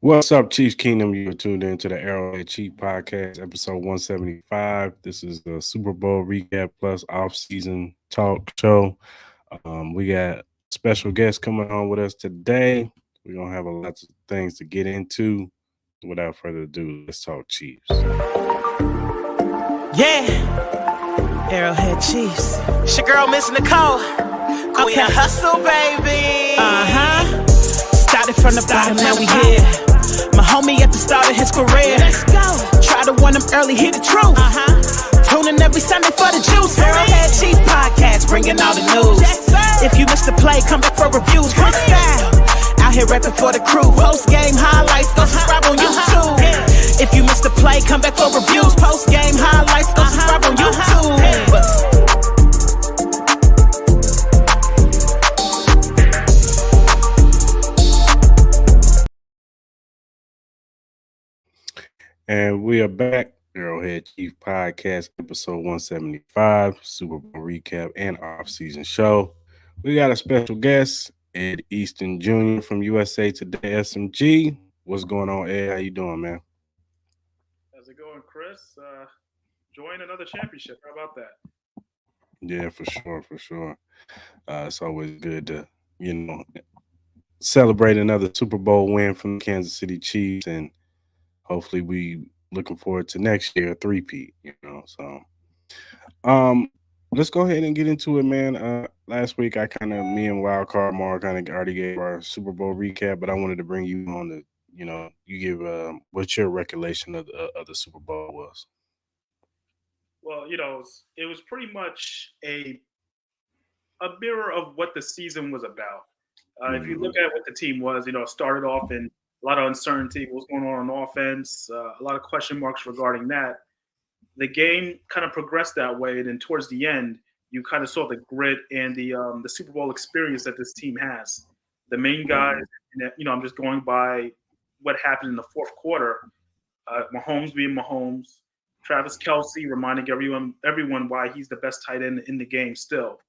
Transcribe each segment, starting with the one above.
What's up, Chiefs Kingdom? You're tuned in to the Arrowhead Chief Podcast, episode 175. This is the Super Bowl recap plus off-season talk show. We got special guests coming on with us today. We're going to have a lot of things to get into. Without further ado, let's talk Chiefs. Yeah, Arrowhead Chiefs. It's your girl, Miss Nicole. Queen of Hustle, baby. Started from the bottom, now we here. My homie at the start of his career. Let's go. Try to win him early, hear the truth. Tuning every Sunday for the juice. Arrowhead Chiefs Podcast, bringing all the news. If you missed the play, come back for reviews. Quick style. Out here repping for the crew. Post-game highlights, go subscribe on YouTube. If you missed the play, come back for reviews. Post-game highlights, go subscribe on YouTube. And we are back. Arrowhead Chief Podcast, episode 175, Super Bowl recap and off-season show. We got a special guest, Ed Easton Jr. from USA Today SMG. What's going on, Ed? How you doing, man? How's it going, Chris? Join another championship. How about that? Yeah, for sure. It's always good to, celebrate another Super Bowl win from the Kansas City Chiefs, and hopefully we looking forward to next year, a three-peat, So, let's go ahead and get into it, man. Last week, me and Wildcard Mar kind of already gave our Super Bowl recap, but I wanted to bring you on to, you give what your recollection of the Super Bowl was. Well, it was pretty much a mirror of what the season was about. If you look at what the team was, it started off in a lot of uncertainty, what was going on offense, a lot of question marks regarding that. The game kind of progressed that way, and then towards the end, you kind of saw the grit and the Super Bowl experience that this team has. The main guys, I'm just going by what happened in the fourth quarter. Mahomes being Mahomes, Travis Kelce reminding everyone why he's the best tight end in the game still.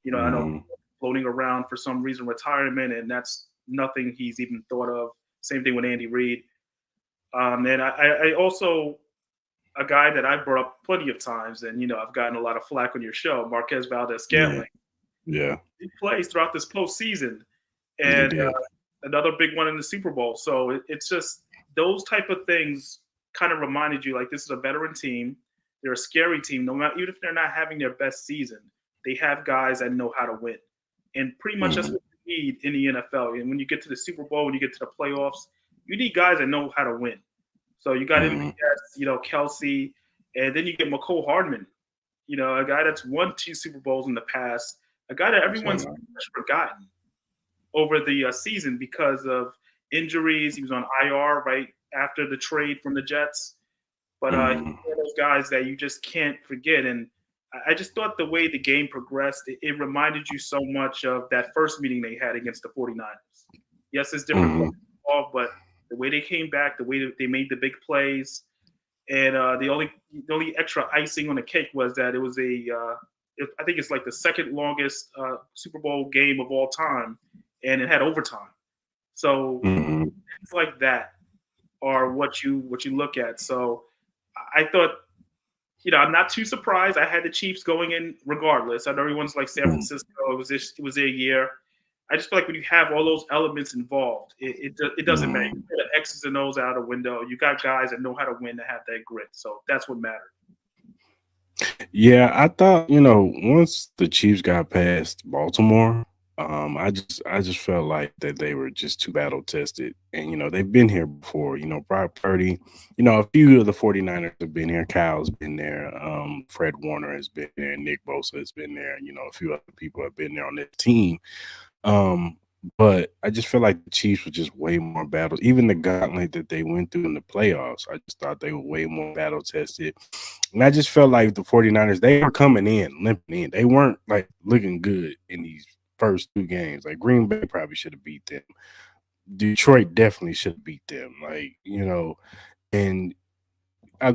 I know floating around for some reason retirement, and that's nothing he's even thought of. Same thing with Andy Reid. And I also, a guy that I brought up plenty of times, and, I've gotten a lot of flack on your show, Marquez Valdez-Scantling. Yeah. He plays throughout this postseason, and another big one in the Super Bowl. So it's just those type of things kind of reminded you, like, this is a veteran team. They're a scary team. No matter, even if they're not having their best season, they have guys that know how to win. And pretty much that's what you need in the NFL. And when you get to the Super Bowl, when you get to the playoffs, you need guys that know how to win. So you got MVS, Kelce, and then you get McCole Hardman, a guy that's won 2 Super Bowls in the past, a guy that everyone's forgotten over the season because of injuries. He was on IR right after the trade from the Jets. But he's one of those guys that you just can't forget. And I just thought the way the game progressed, it reminded you so much of that first meeting they had against the 49ers. Yes, it's different, but the way they came back, the way that they made the big plays, and the only extra icing on the cake was that it was I think it's like the second longest Super Bowl game of all time, and it had overtime. So things like that are what you look at. So I thought, I'm not too surprised. I had the Chiefs going in regardless. I know everyone's like San Francisco. It was their year. I just feel like when you have all those elements involved, it doesn't matter. You put the X's and O's out the window. You got guys that know how to win, that have that grit. So that's what mattered. Yeah, I thought, once the Chiefs got past Baltimore, I just felt like that they were just too battle tested. And, they've been here before, Brock Purdy, a few of the 49ers have been here. Kyle's been there. Fred Warner has been there. Nick Bosa has been there. A few other people have been there on that team. But I just feel like the Chiefs were just way more battles. Even the gauntlet that they went through in the playoffs, I just thought they were way more battle tested. And I just felt like the 49ers, they were coming in, limping in. They weren't like looking good in these first 2 games. Like Green Bay probably should have beat them. Detroit definitely should have beat them. And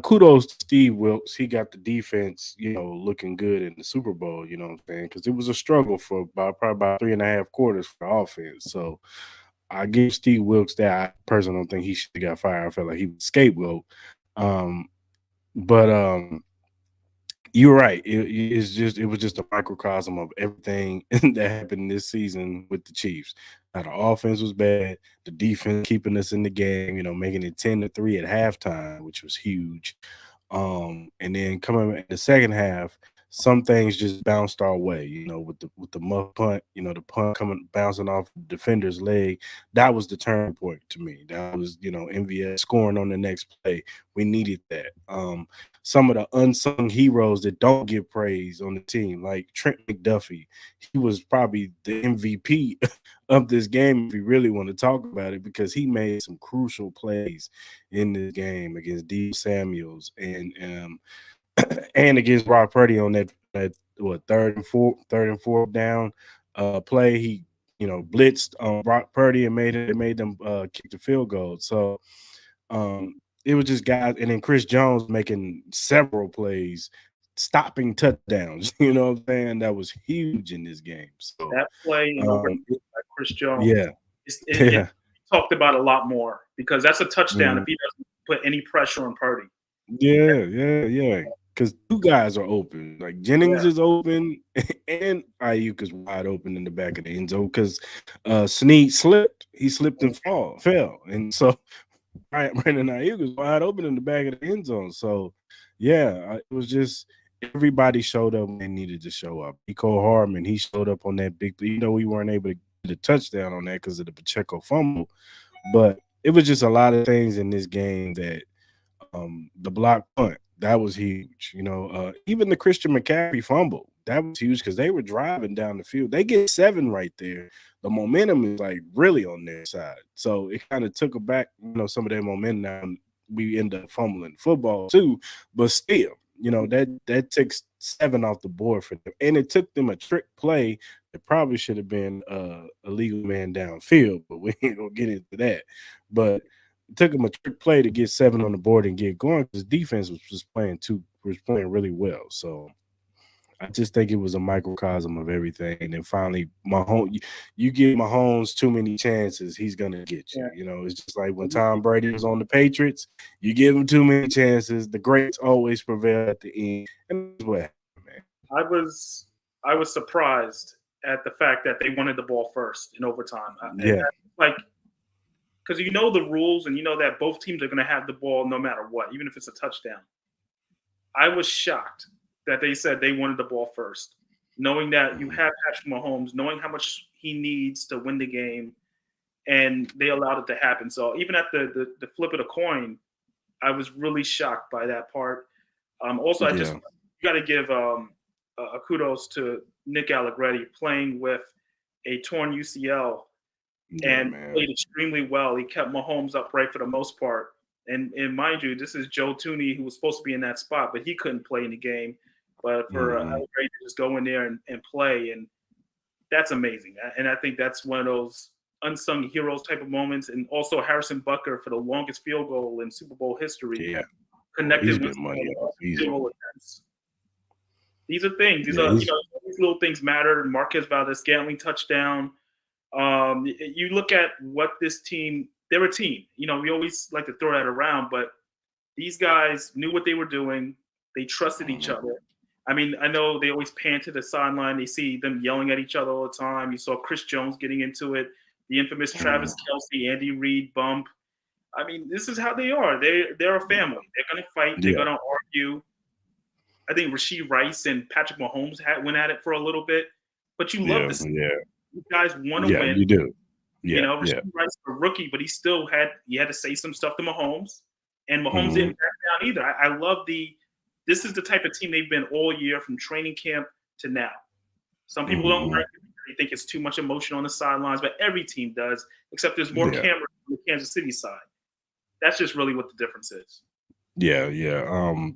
kudos to Steve Wilkes. He got the defense, looking good in the Super Bowl, you know what I'm saying? Because it was a struggle for probably about 3.5 quarters for offense. So I give Steve Wilkes that. I personally don't think he should have got fired. I felt like he was a scapegoat. Um, but you're right. It was just a microcosm of everything that happened this season with the Chiefs. Now, the offense was bad, the defense keeping us in the game, making it 10-3 at halftime, which was huge. And then coming in the second half, some things just bounced our way, with the muff punt, the punt coming bouncing off the defender's leg. That was the turning point to me. That was, MVS scoring on the next play. We needed that. Some of the unsung heroes that don't get praise on the team, like Trent McDuffie, he was probably the MVP of this game if you really want to talk about it, because he made some crucial plays in this game against D Samuels and against Brock Purdy on that what third and fourth down play. He blitzed Brock Purdy and made them kick the field goal. So um it was just guys, and then Chris Jones making several plays, stopping touchdowns. You know what I'm saying? That was huge in this game. So That play in overtime um by Chris Jones, yeah, it yeah. talked about a lot more because that's a touchdown if Mhm. he doesn't put any pressure on Purdy. Yeah, yeah, yeah. Because two guys are open. Like Jennings Yeah, is open, and Ayuk is wide open in the back of the end zone. Because Snead slipped. He slipped and fell, and so Brandon Ayuk was wide open in the back of the end zone. So yeah, it was just everybody showed up when they needed to show up. Nico Hardman, he showed up on that big. We weren't able to get a touchdown on that because of the Pacheco fumble, but it was just a lot of things in this game that the block punt, that was huge. Even the Christian McCaffrey fumble, that was huge because they were driving down the field. They get 7 right there. The momentum is like really on their side. So it kind of took back, some of their momentum. Now we end up fumbling football too, but still, that took 7 off the board for them. And it took them a trick play that probably should have been a legal man downfield, but we ain't gonna get into that. But it took him a trick play to get 7 on the board and get going because defense was playing really well. So I just think it was a microcosm of everything. And then finally, you give Mahomes too many chances, he's gonna get you. yeah. It's just like when Tom Brady was on the Patriots, you give him too many chances, the greats always prevail at the end. And that's what happened, man. I was I was surprised at the fact that they wanted the ball first in overtime. Yeah, Like because you know the rules and you know that both teams are going to have the ball no matter what, even if it's a touchdown. I was shocked that they said they wanted the ball first, knowing that you have Patrick Mahomes, knowing how much he needs to win the game, and they allowed it to happen. So even at the flip of the coin, I was really shocked by that part. Also, I just yeah, you got to give a kudos to Nick Allegretti playing with a torn UCL yeah, and man. played extremely well. He kept Mahomes upright for the most part. And mind you, this is Joe Tooney who was supposed to be in that spot, but he couldn't play in the game. But for Mhm. Allegretti to just go in there and play, and that's amazing. And I think that's one of those unsung heroes type of moments. And also Harrison Butker for the longest field goal in Super Bowl history Yeah. Oh, he's connected once been money again all field season. goal attempts. These are things. These Yeah, are he's these little things matter. Marquez Valdez-Scantling touchdown. You look at what this team. They're a team. We always like to throw that around, but these guys knew what they were doing. They trusted each mhm. other. I mean, I know they always pan to the sideline. They see them yelling at each other all the time. You saw Chris Jones getting into it. The infamous Mhm. Travis Kelsey, Andy Reid bump. I mean, this is how they are. They're a family. They're gonna fight. They're Yeah, gonna argue. I think Rasheed Rice and Patrick Mahomes went at it for a little bit, but you love yeah, to see yeah, you guys want to yeah, win. you do. Yeah, yeah, Rasheed Rice is a rookie, but he had to say some stuff to Mahomes, and Mahomes mhm, didn't back down either. I love this is the type of team they've been all year from training camp to now. Some people don't mhm. like it. They think it's too much emotion on the sidelines, but every team does, except there's more Yeah, cameras on the Kansas City side. That's just really what the difference is. yeah, yeah.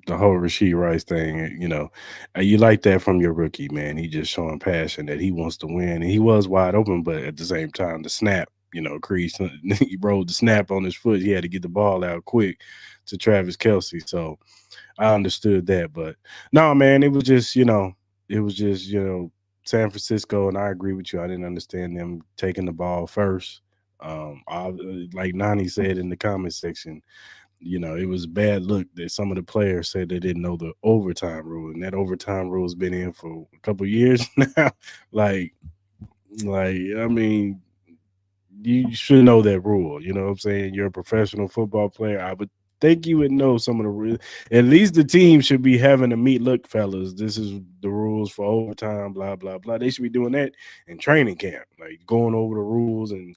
The whole Rasheed Rice thing, you like that from your rookie, man. He just showing passion that he wants to win, and he was wide open, but at the same time, the snap, crease, he rolled the snap on his foot. He had to get the ball out quick to Travis Kelsey. So I understood that, but no, man, it was just San Francisco, and I agree with you. I didn't understand them taking the ball first. Like Nani said in the comment section, it was a bad look that some of the players said they didn't know the overtime rule, and that overtime rule has been in for a couple years now. like, I mean, you should know that rule. You know what I'm saying? You're a professional football player. I would think you would know some of the rules. At least the team should be having a meet. Look, fellas, this is the rules for overtime. Blah blah blah. They should be doing that in training camp, like going over the rules. And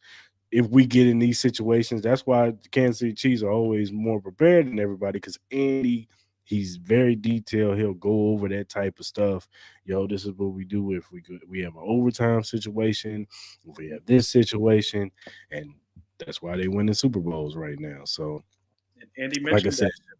if we get in these situations, that's why the Kansas City Chiefs are always more prepared than everybody. Because Andy, he's very detailed. He'll go over that type of stuff. Yo, this is what we do if we have an overtime situation, if we have this situation, and that's why they win the Super Bowls right now. So, And Andy like I mentioned said, that.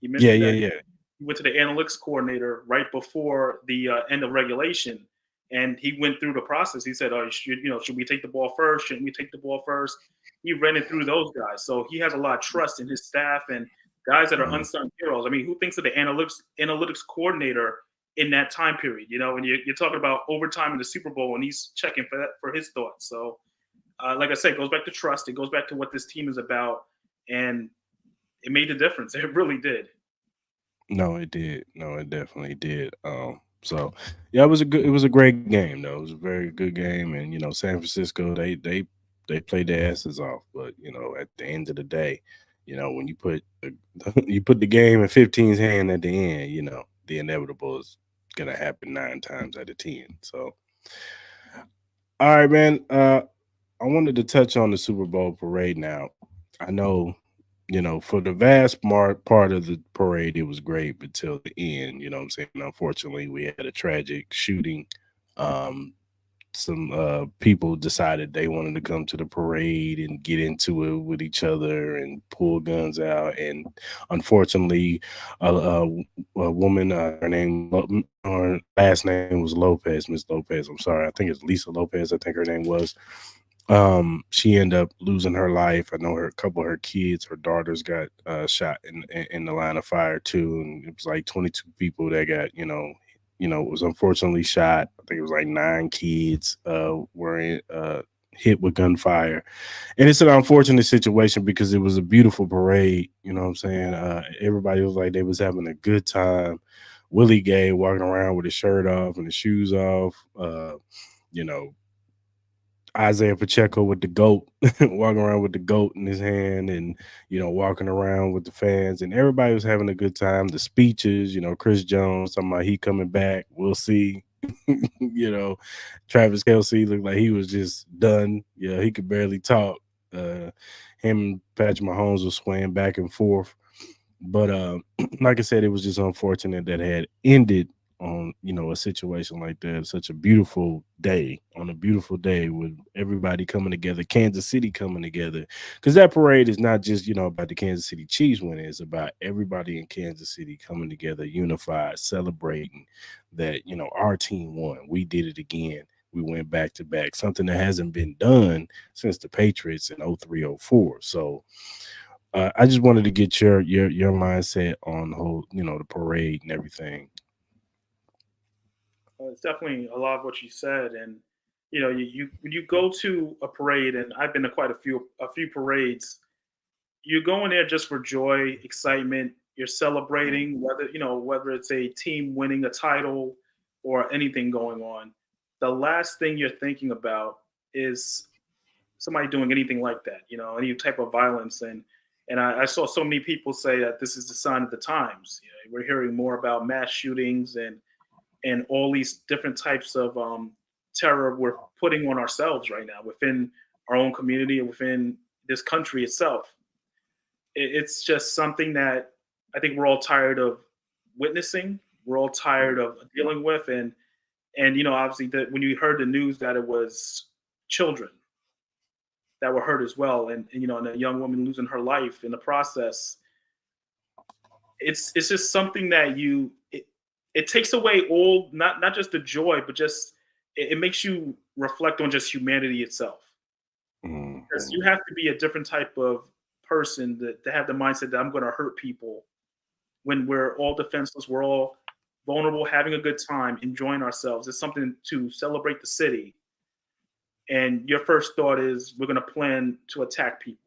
He yeah, mentioned yeah, that yeah. he went to the analytics coordinator right before the end of regulation, and he went through the process. He said, "Oh, should we take the ball first? Shouldn't we take the ball first?" He ran it through those guys, so he has a lot of trust in his staff and guys that are Mhm. unsung heroes. I mean, who thinks of the analytics coordinator in that time period? And you're talking about overtime in the Super Bowl, and he's checking for that for his thoughts. So, like I said, it goes back to trust. It goes back to what this team is about, and it made the difference. It really did. No, it did. No, it definitely did. So yeah, it was a great game though. It was a very good game, and San Francisco, they played their asses off. But at the end of the day, when you put you put the game in 15's hand at the end, the inevitable is gonna happen 9 times out of 10. So, all right, man. I wanted to touch on the Super Bowl parade now. I know, for the vast part of the parade, it was great, but till the end, you know what I'm saying? Unfortunately, we had a tragic shooting. Um, some people decided they wanted to come to the parade and get into it with each other and pull guns out. And unfortunately, a woman, her her last name was Lopez, Miss Lopez. I'm sorry. I think it's Lisa Lopez. I think her name was. She ended up losing her life. I know her a couple of her kids, her daughters got shot in the line of fire too, and it was like 22 people that got was unfortunately shot. I think it was like 9 kids hit with gunfire, and it's an unfortunate situation because it was a beautiful parade. You know what I'm saying? Everybody was like they was having a good time. Willie Gay walking around with his shirt off and his shoes off. You know, Isaiah Pacheco with the goat, walking around with the goat in his hand, and walking around with the fans, and everybody was having a good time. The speeches, Chris Jones talking about he coming back. We'll see. you know, Travis Kelsey looked like he was just done. Yeah, he could barely talk. Uh, him and Patrick Mahomes was swaying back and forth. But like I said, it was just unfortunate that it had ended on a situation like that. Such a beautiful day, on a beautiful day with everybody coming together, Kansas City coming together, because that parade is not just about the Kansas City Chiefs winning. It's about everybody in Kansas City coming together, unified, celebrating that our team won. We did it again. We went back to back, something that hasn't been done since the Patriots in 03, 04. So I just wanted to get your mindset on the whole, the parade and everything. It's definitely a lot of what you said, and you when you go to a parade, and I've been to quite a few parades. You go in there just for joy, excitement. You're celebrating whether it's a team winning a title or anything going on. The last thing you're thinking about is somebody doing anything like that. Any type of violence, and I saw so many people say that this is the sign of the times. We're hearing more about mass shootings and all these different types of terror we're putting on ourselves right now within our own community and within this country itself. It's just something that I think we're all tired of witnessing. We're all tired of dealing with, and obviously that when you heard the news that it was children that were hurt as well, and a young woman losing her life in the process, it's just something that it takes away all, not just the joy, but just it makes you reflect on just humanity itself. Because Mhm. you have to be a different type of person to have the mindset that I'm going to hurt people when we're all defenseless, we're all vulnerable, having a good time, enjoying ourselves. It's something to celebrate the city. and your first thought is we're going to plan to attack people.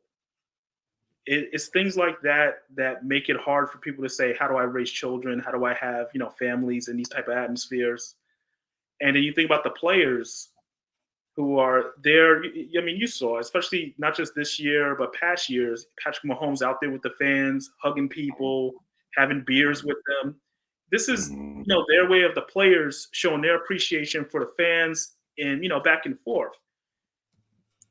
It's things like that that make it hard for people to say, how do I raise children? How do I have families in these type of atmospheres? And then you think about the players who are there. I mean, you saw, especially not just this year, but past years, Patrick Mahomes out there with the fans, hugging people, having beers with them. This is, Mhm. their way of the players showing their appreciation for the fans and, back and forth.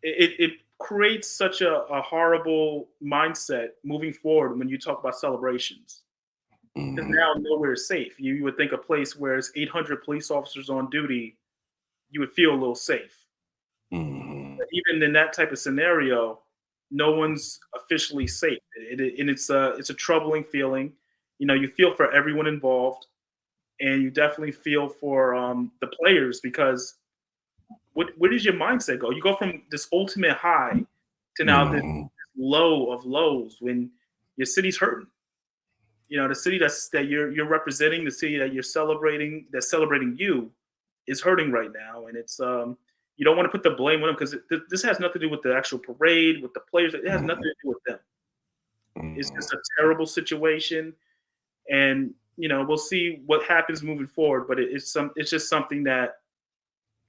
It creates such a horrible mindset moving forward when you talk about celebrations. Because Mhm. now nowhere is safe. You would think a place where it's 800 police officers on duty, you would feel a little safe. Mhm. But even in that type of scenario, no one's officially safe, and it's a troubling feeling. You feel for everyone involved, and you definitely feel for the players because where does your mindset go? You go from this ultimate high to now this Mhm. low of lows when your city's hurting. The city that you're representing, the city that you're celebrating, that's celebrating you, is hurting right now, and it's you don't want to put the blame on them because this has nothing to do with the actual parade, with the players. It has nothing Mhm. to do with them. It's Mhm. just a terrible situation, and we'll see what happens moving forward. But it's just something that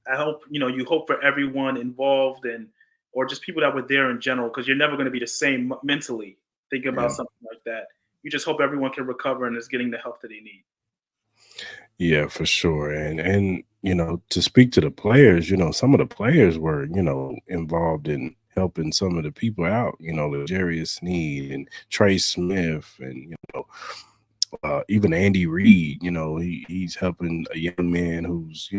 I hope you hope for everyone involved and or just people that were there in general because you're never going to be the same mentally thinking about Yeah. something like that. You just hope everyone can recover and is getting the help that they need. Yeah, for sure. And to speak to the players, some of the players were, involved in helping some of the people out, Legarius Sneed and Trey Smith and even Andy Reid, he's helping a young man who's,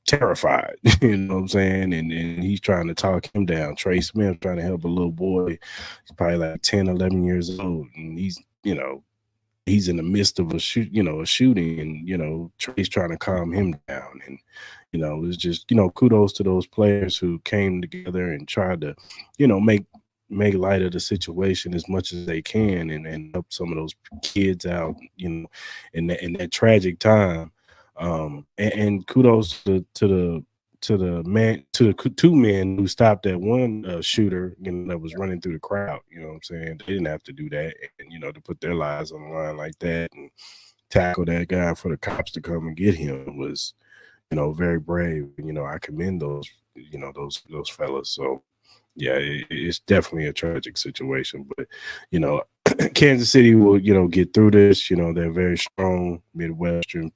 terrified, you know what I'm saying? And he's trying to talk him down. Trey Smith trying to help a little boy. He's probably like 10, 11 years old. And he's in the midst of a shooting, and Trey's trying to calm him down. And it's just kudos to those players who came together and tried to make light of the situation as much as they can, and help some of those kids out, in that tragic time. And kudos to the man, to the two men who stopped that one shooter, that was running through the crowd. You know what I'm saying? They didn't have to do that, and to put their lives on the line like that and tackle that guy for the cops to come and get him was, very brave. I commend those fellas. So yeah, it's definitely a tragic situation, but you know, Kansas City will get through this. They're very strong Midwestern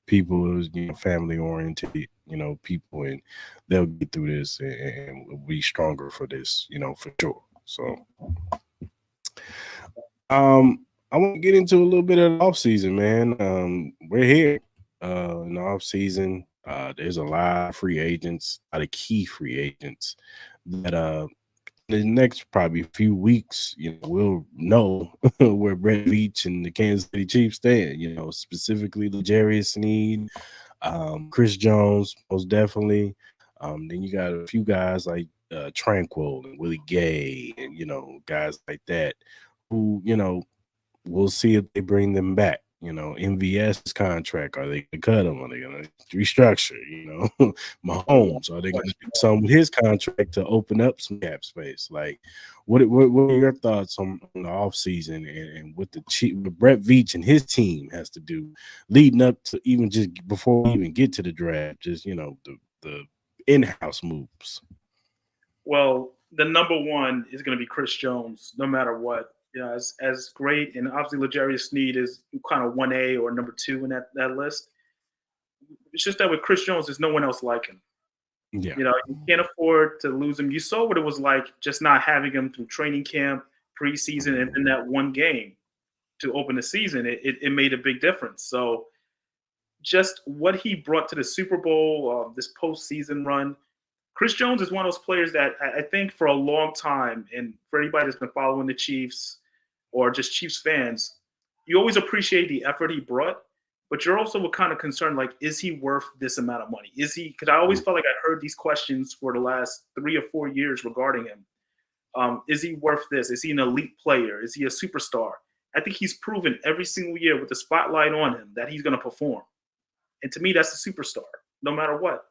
people who's family oriented people, and they'll get through this, and will be stronger for this, for sure. So I want to get into a little bit of the off season, man. We're here in the off season. There's a lot of free agents, a lot of key free agents that the next probably few weeks, we'll know where Brett Veach and the Kansas City Chiefs stand. Specifically L'Jarius Sneed, Chris Jones, most definitely. Then you got a few guys like Tranquil and Willie Gay, and guys like that who we'll see if they bring them back. MVS's contract, are they going to cut him? Are they going to restructure? Mahomes, are they going to do something with his contract to open up some cap space? Like, what are your thoughts on the offseason and what what Brett Veach and his team has to do leading up to even just before we even get to the draft? Just the in-house moves. Well, the number one is going to be Chris Jones, no matter what. As great, and obviously L'Jarius Sneed is kind of 1A or number two in that list. It's just that with Chris Jones, there's no one else like him. Yeah. You can't afford to lose him. You saw what it was like just not having him through training camp, preseason, and then that one game to open the season. It made a big difference. So just what he brought to the Super Bowl, this postseason run, Chris Jones is one of those players that I think for a long time, and for anybody that's been following the Chiefs or just Chiefs fans, you always appreciate the effort he brought, but you're also kind of concerned, like, is he worth this amount of money? Is he? Because I always felt like I heard these questions for the last 3 or 4 years regarding him. Is he worth this? Is he an elite player? Is he a superstar? I think he's proven every single year with the spotlight on him that he's going to perform. And to me, that's a superstar, no matter what.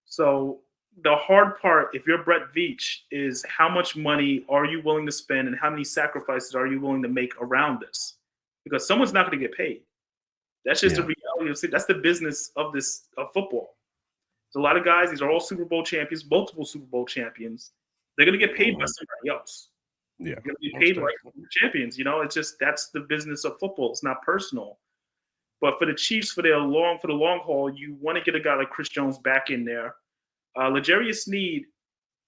So the hard part, if you're Brett Veach, is how much money are you willing to spend and how many sacrifices are you willing to make around this? Because someone's not going to get paid. That's just the reality of it. That's the business of this of football. There's a lot of guys. These are all Super Bowl champions, multiple Super Bowl champions. They're going to get paid by somebody else. Yeah, they're going to get paid like champions. It's just that's the business of football. It's not personal. But for the Chiefs, for the long haul, you want to get a guy like Chris Jones back in there. L'Jarius Sneed,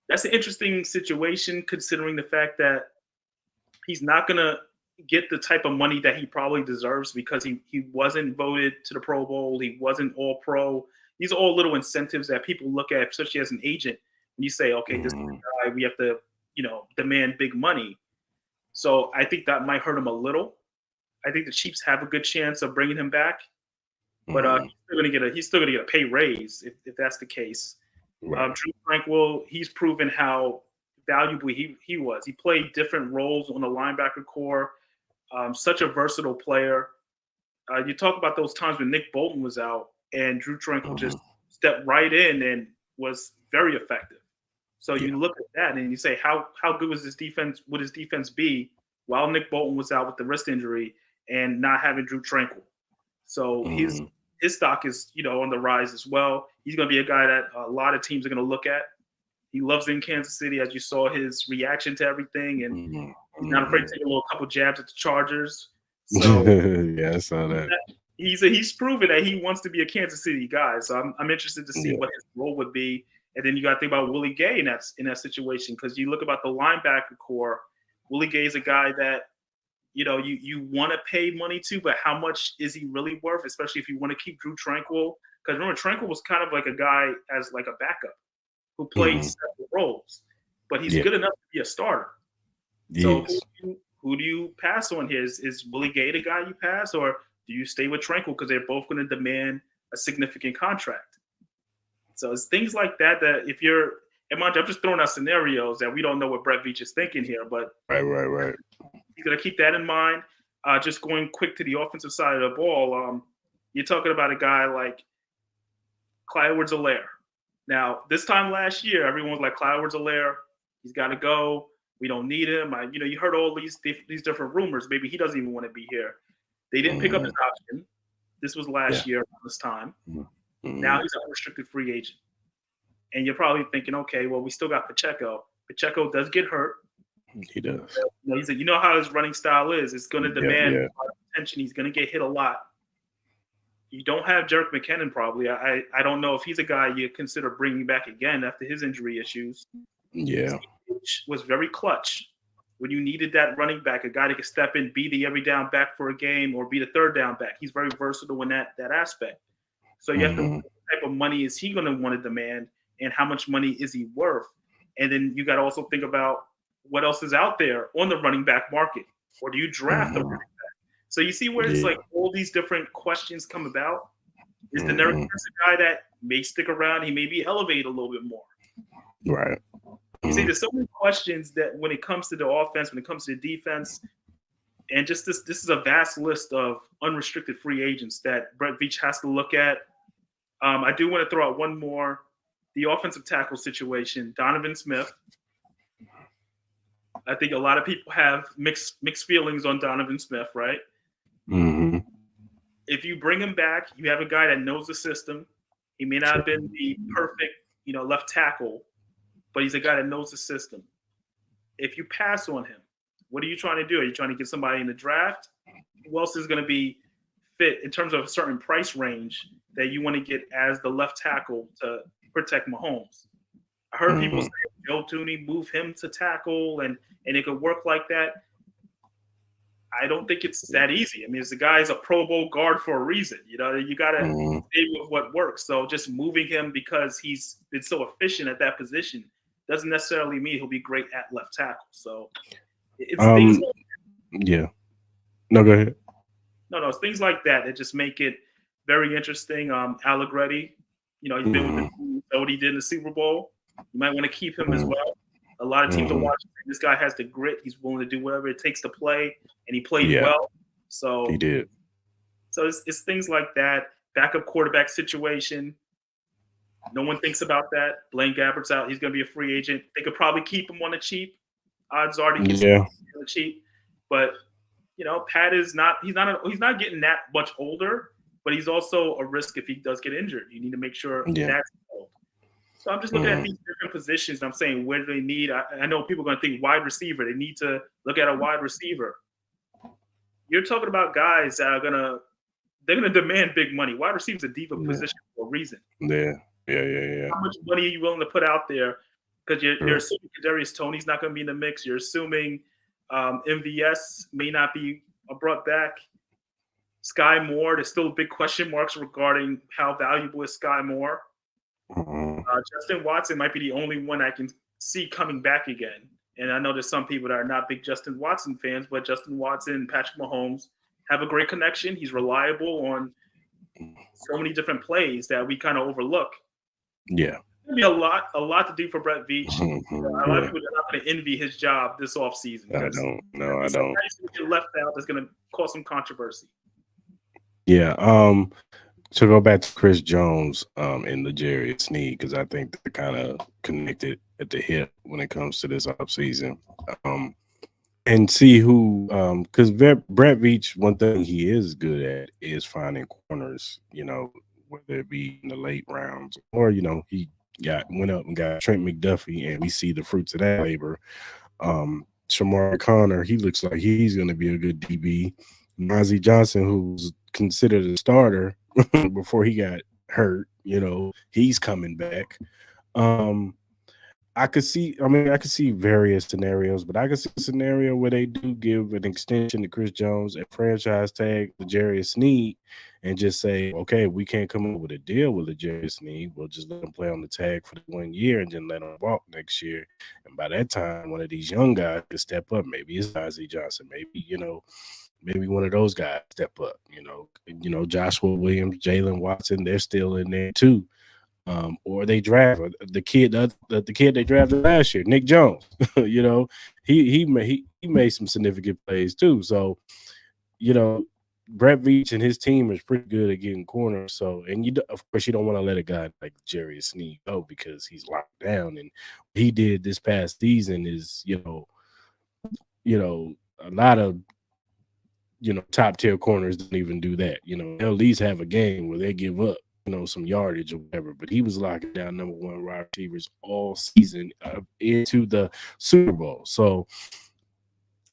that's an interesting situation considering the fact that he's not going to get the type of money that he probably deserves because he wasn't voted to the Pro Bowl. He wasn't All-Pro. These are all little incentives that people look at, especially as an agent. When you say, okay, this guy, we have to, demand big money. So I think that might hurt him a little. I think the Chiefs have a good chance of bringing him back, but he's still gonna get a pay raise if that's the case. Right. Drew Tranquill, he's proven how valuable he was. He played different roles on the linebacker core. Such a versatile player. You talk about those times when Nick Bolton was out and Drew Tranquill just stepped right in and was very effective. So you look at that and you say, how good was this defense? Would his defense be while Nick Bolton was out with the wrist injury and not having Drew Tranquill? So his stock is on the rise as well. He's going to be a guy that a lot of teams are going to look at. He loves in Kansas City, as you saw his reaction to everything, and he's not afraid to take a couple jabs at the Chargers. So I saw that. He's proven that he wants to be a Kansas City guy. So I'm interested to see what his role would be. And then you got to think about Willie Gay in that situation, because you look about the linebacker core. Willie Gay is a guy that you want to pay money to, but how much is he really worth? Especially if you want to keep Drew Tranquill, because remember Tranquill was kind of like a guy as like a backup who played several roles, but he's good enough to be a starter. So who do you pass on here? Is Willie Gay the guy you pass, or do you stay with Tranquill because they're both going to demand a significant contract? So it's things like that if you're, and mind you, I'm just throwing out scenarios that we don't know what Brett Veach is thinking here, but right. He's going to keep that in mind. Just going quick to the offensive side of the ball, you're talking about a guy like Clyde Edwards-Helaire. Now, this time last year, everyone was like, Clyde Edwards-Helaire, he's got to go. We don't need him. You heard all these different rumors. Maybe he doesn't even want to be here. They didn't pick up his option. This was last year around this time. Now he's an unrestricted free agent. And you're probably thinking, okay, well, we still got Pacheco. Pacheco does get hurt. He does. You know how his running style is. It's going to demand a lot of attention. He's going to get hit a lot. You don't have Jerick McKinnon probably. I don't know if he's a guy you consider bringing back again after his injury issues. Yeah. Which was very clutch when you needed that running back, a guy that could step in, be the every down back for a game or be the third down back. He's very versatile in that aspect. So you have to what type of money is he going to want to demand and how much money is he worth? And then you got to also think about what else is out there on the running back market, or do you draft a running back? So you see where it's like all these different questions come about. Is the Derrick Henry a guy that may stick around? He may be elevated a little bit more. Right. You see, there's so many questions that when it comes to the offense, when it comes to the defense, and just this is a vast list of unrestricted free agents that Brett Veach has to look at. I do want to throw out one more, the offensive tackle situation, Donovan Smith. I think a lot of people have mixed feelings on Donovan Smith, right? If you bring him back, you have a guy that knows the system. He may not have been the perfect, left tackle, but he's a guy that knows the system. If you pass on him, what are you trying to do? Are you trying to get somebody in the draft? Who else is going to be fit in terms of a certain price range that you want to get as the left tackle to protect Mahomes? I heard people say Joe Tooney, move him to tackle, and it could work like that. I don't think it's that easy. I mean, the guy's a Pro Bowl guard for a reason. You got to stay with what works. So just moving him because he's been so efficient at that position doesn't necessarily mean he'll be great at left tackle. So it's things like No, go ahead. No, it's things like that that just make it very interesting. Allegretti, he's been with the team, so what he did in the Super Bowl. You might want to keep him as well. A lot of teams are watching. This guy has the grit. He's willing to do whatever it takes to play, and he played well. So he did. So it's things like that. Backup quarterback situation. No one thinks about that. Blaine Gabbert's out. He's going to be a free agent. They could probably keep him on the cheap. Odds are they can Yeah. on the cheap. But Pat is not. He's not getting that much older. But he's also a risk if he does get injured. You need to make sure Yeah. that's involved. So I'm just looking at these different positions. And I'm saying, where do they need? I know people are going to think wide receiver. They need to look at a wide receiver. You're talking about guys that are they're gonna demand big money. Wide receiver's a diva position for a reason. Yeah. Yeah. How much money are you willing to put out there? Because you're Sure. assuming Kadarius Toney's not going to be in the mix. You're assuming MVS may not be brought back. Sky Moore, there's still big question marks regarding how valuable is Sky Moore. Justin Watson might be the only one I can see coming back again. And I know there's some people that are not big Justin Watson fans, but Justin Watson and Patrick Mahomes have a great connection. He's reliable on so many different plays that we kind of overlook. Yeah. There'll be a lot to do for Brett Veach. A lot of people are not going to envy his job this offseason. I don't. No, I don't. Get left out that's going to cause some controversy. Yeah. To go back to Chris Jones and the Jerry Sneed, because I think they're kind of connected at the hip when it comes to this offseason. And see who, because Brett Veach, one thing he is good at is finding corners, whether it be in the late rounds or, he went up and got Trent McDuffie, and we see the fruits of that labor. Shamar Connor, he looks like he's going to be a good DB. Nazi Johnson, who's considered a starter before he got hurt, he's coming back. I could see various scenarios, but I could see a scenario where they do give an extension to Chris Jones and franchise tag the Jerry Sneed and just say, okay, we can't come up with a deal with the Jerry Sneed. We'll just let him play on the tag for the 1 year and then let him walk next year. And by that time, one of these young guys could step up. Maybe it's Nazi Johnson. Maybe one of those guys step up. Joshua Williams, Jalen Watson, they're still in there too. Or they draft the kid they drafted last year, Nick Jones. He made some significant plays too. So, Brett Veach and his team is pretty good at getting corners. So, and of course you don't want to let a guy like Jerry Sneed go because he's locked down. And what he did this past season is, a lot of top tier corners don't even do that. They'll at least have a game where they give up some yardage or whatever, but he was locking down number one wide receivers all season into the Super Bowl. So,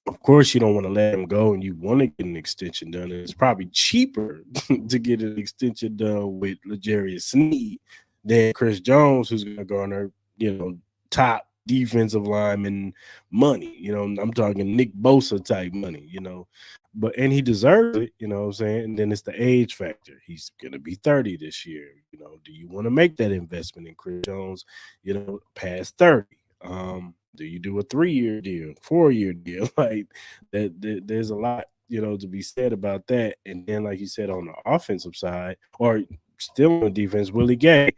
of course, you don't want to let him go, and you want to get an extension done. And it's probably cheaper to get an extension done with L'Jarius Sneed than Chris Jones, who's going to garner, top defensive lineman money. I'm talking Nick Bosa type money, and he deserves it, what I'm saying? And then it's the age factor. He's going to be 30 this year. Do you want to make that investment in Chris Jones, past 30? Do you do a 3-year deal, 4-year deal? Like that, there's a lot, to be said about that. And then, like you said, on the offensive side, or still on defense, Willie Gay,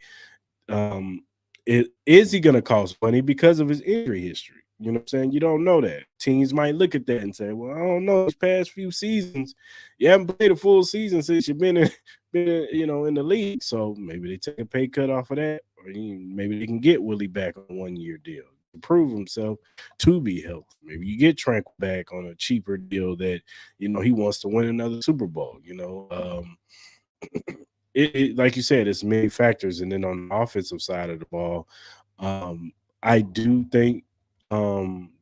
is he going to cost money because of his injury history? You know what I'm saying? You don't know that. Teams might look at that and say, well, I don't know, these past few seasons, you haven't played a full season since you've been in the league. So maybe they take a pay cut off of that, or maybe they can get Willie back on a 1-year deal to prove himself to be healthy. Maybe you get Tranquil back on a cheaper deal that, he wants to win another Super Bowl, like you said, it's many factors. And then on the offensive side of the ball, I do think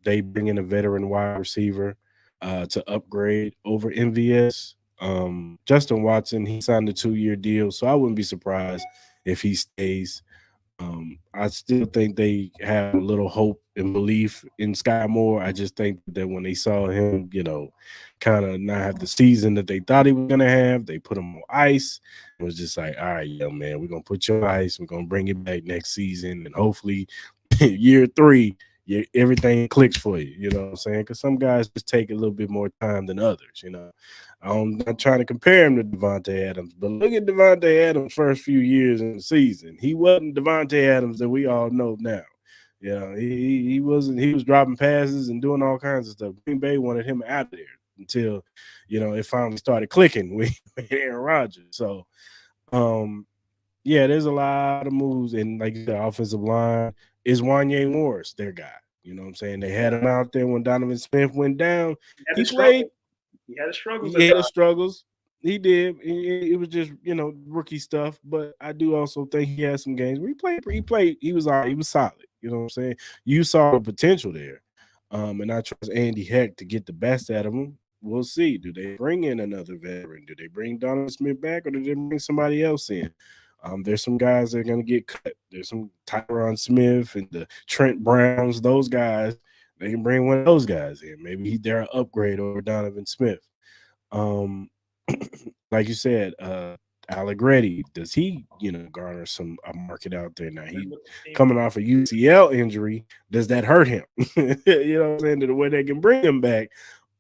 they bring in a veteran wide receiver to upgrade over MVS. Justin Watson, he signed a 2-year deal, so I wouldn't be surprised if he stays. I still think they have a little hope and belief in Sky Moore. I just think that when they saw him, kind of not have the season that they thought he was going to have, they put him on ice. It was just like, all right, young man, we're going to put you on ice. We're going to bring you back next season. And hopefully year 3, everything clicks for you. You know what I'm saying? Because some guys just take a little bit more time than others, I'm not trying to compare him to Devontae Adams, but look at Devontae Adams' first few years in the season. He wasn't Devontae Adams that we all know now. He wasn't. He was dropping passes and doing all kinds of stuff. Green Bay wanted him out of there until, it finally started clicking with Aaron Rodgers. So, Yeah, there's a lot of moves, and like you said, offensive line is Wanye Morris, their guy. You know what I'm saying? They had him out there when Donovan Smith went down. He had He his played. struggles. He had his struggles He at had his times. struggles. He did. It was just rookie stuff. But I do also think he had some games where he played. He played. He was all right. He was solid. You know what I'm saying? You saw the potential there, and I trust Andy Heck to get the best out of him. We'll see. Do they bring in another veteran? Do they bring Donovan Smith back, or do they bring somebody else in? There's some guys that are going to get cut. There's some Tyron Smith and the Trent Browns. Those guys, they can bring one of those guys in. Maybe they're an upgrade over Donovan Smith. Um, like you said, Allegretti, does he, garner some a market out there now? He With the team. coming off a UCL injury. Does that hurt him? You know what I'm saying? To the way they can bring him back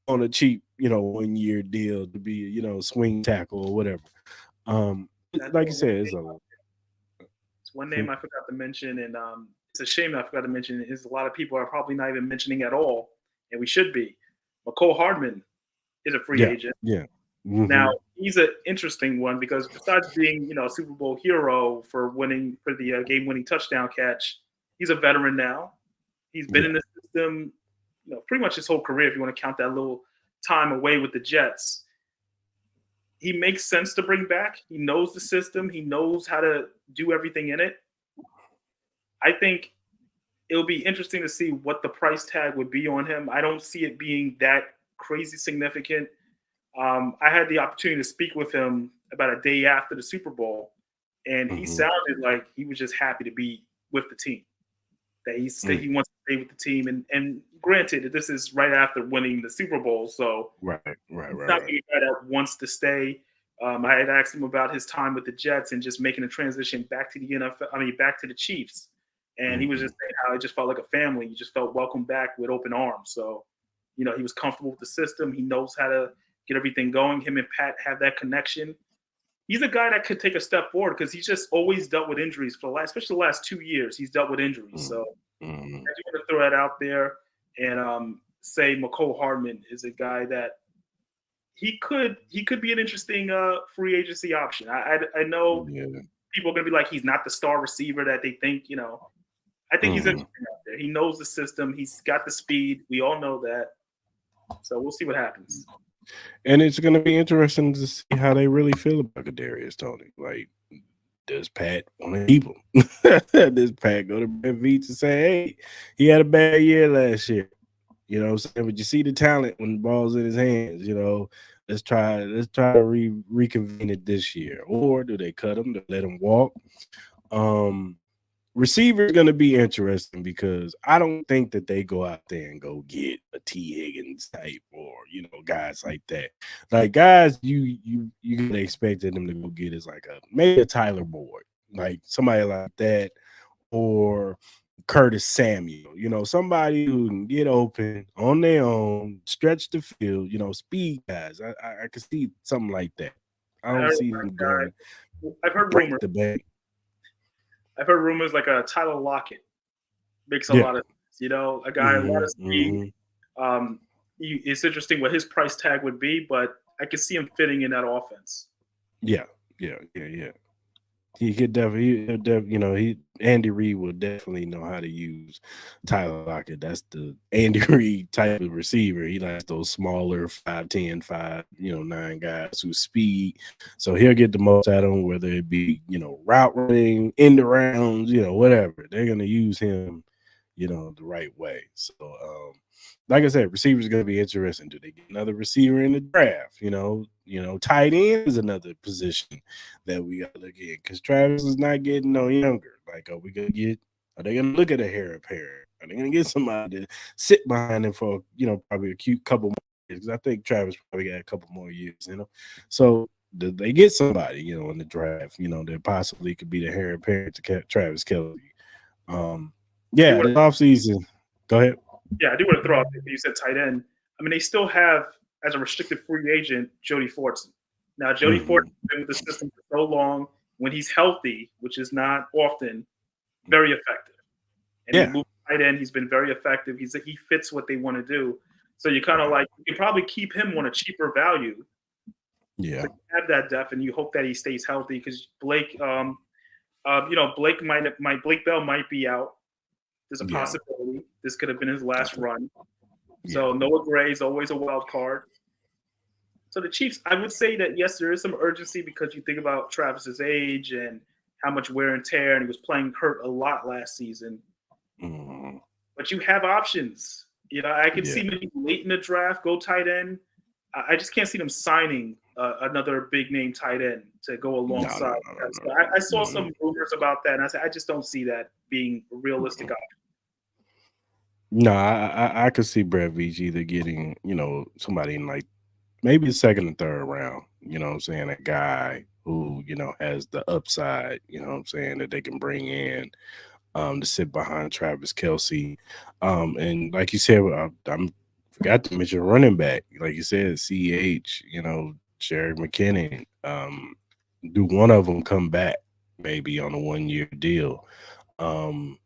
on a cheap, 1 year deal to be, swing tackle or whatever. That's Like you one said, name. It's one name I forgot to mention, and it's a shame I forgot to mention. Is a lot of people are probably not even mentioning at all, and we should be. McCole Hardman is a free yeah, agent. yeah. Now Hmm. he's an interesting one because besides being a Super Bowl hero for winning for the game-winning touchdown catch, he's a veteran now. He's been Yeah. in the system, pretty much his whole career. If you want to count that little time away with the Jets, he makes sense to bring back. He knows the system. He knows how to do everything in it. I think it'll be interesting to see what the price tag would be on him. I don't see it being that crazy significant. I had the opportunity to speak with him about a day after the Super Bowl, and he Hmm. sounded like he was just happy to be with the team. That Mm. he wants to stay with the team, and granted, this is right after winning the Super Bowl, so Right, right, he's right, not right. the guy that wants to stay. I had asked him about his time with the Jets and just making a transition back to the NFL. I mean, back to the Chiefs, and he was Hmm. just saying how it just felt like a family. You just felt welcomed back with open arms. So, he was comfortable with the system. He knows how to get everything going. Him and Pat have that connection. He's a guy that could take a step forward because he's just always dealt with injuries for the last, especially the last 2 years. He's dealt with injuries. So Hmm. I just want to throw that out there and say McCole Hardman is a guy that he could be an interesting free agency option. I know Yeah. people are going to be like he's not the star receiver that they think. I think he's Hmm. interesting out there. He knows the system. He's got the speed. We all know that. So we'll see what happens. And it's going to be interesting to see how they really feel about Kadarius Tony. Like, does Pat want to keep him? Does Pat go to Brent Veach and say, "Hey, he had a bad year last year"? You know what I'm saying? But you see the talent when the ball's in his hands. Let's try to reconvene it this year. Or do they cut him to let him walk? Um, Receiver is going to be interesting because I don't think that they go out there and go get a T Higgins type or guys like that. Like guys, you gotta expect them to go get is like a maybe a Tyler Boyd, like somebody like that, or Curtis Samuel. Somebody who can get open on their own, stretch the field. Speed guys. I can see something like that. I I don't heard see them going I've heard break rumors. the bank. I've heard rumors like a Tyler Lockett makes a Yeah. lot of sense. A guy, a lot Hmm. of speed. Hmm. It's interesting what his price tag would be, but I could see him fitting in that offense. Yeah, yeah, yeah, yeah. He could definitely, he Andy Reid will definitely know how to use Tyler Lockett. That's the Andy Reid type of receiver. He likes those smaller 5'10", 9 guys who speed. So he'll get the most out of them, whether it be, route running, end arounds, whatever. They're gonna use him, the right way. So like I said, receivers gonna be interesting. Do they get another receiver in the draft? Tight end is another position that we got to look at because Travis is not getting no younger. Like, are they gonna look at a hair apparent? Are they gonna get somebody to sit behind him for probably a cute couple more years? Because I think Travis probably got a couple more years. So did they get somebody in the draft? That possibly could be the hair apparent to Travis Kelce. Um, I do yeah, want this offseason. Go ahead. Yeah, I do want to throw out there, you said tight end. I mean, they still have as a restricted free agent Jody Fortson. Now, Jody Fortson's Hmm. been with the system for so long. When he's healthy, which is not often, very effective. And he Yeah, moved tight end. He's been very effective. He fits what they want to do. So you kind of right. like you can probably keep him on a cheaper value. So Yeah. you have that depth, and you hope that he stays healthy because Blake. Blake Bell might be out. There's a Yeah, possibility this could have been his last definitely. run. Yeah. So Noah Gray is always a wild card. So the Chiefs, I would say that yes, there is some urgency because you think about Travis's age and how much wear and tear, and he was playing hurt a lot last season. Mhm. But you have options. I could Yeah. see maybe late in the draft go tight end. I just can't see them signing another big name tight end to go No, no, alongside. no, no, no. I saw Mm-mm. some rumors about that, and I said I just don't see that being a realistic Mm-mm. option. No, I could see Brett Veach either getting, somebody in like maybe the second and third round, you know what I'm saying? A guy who, has the upside, you know what I'm saying, that they can bring in to sit behind Travis Kelsey. And like you said, I'm forgot to mention running back. Like you said, CH, Jerry McKinnon. Do one of them come back maybe on a 1 year deal? Um,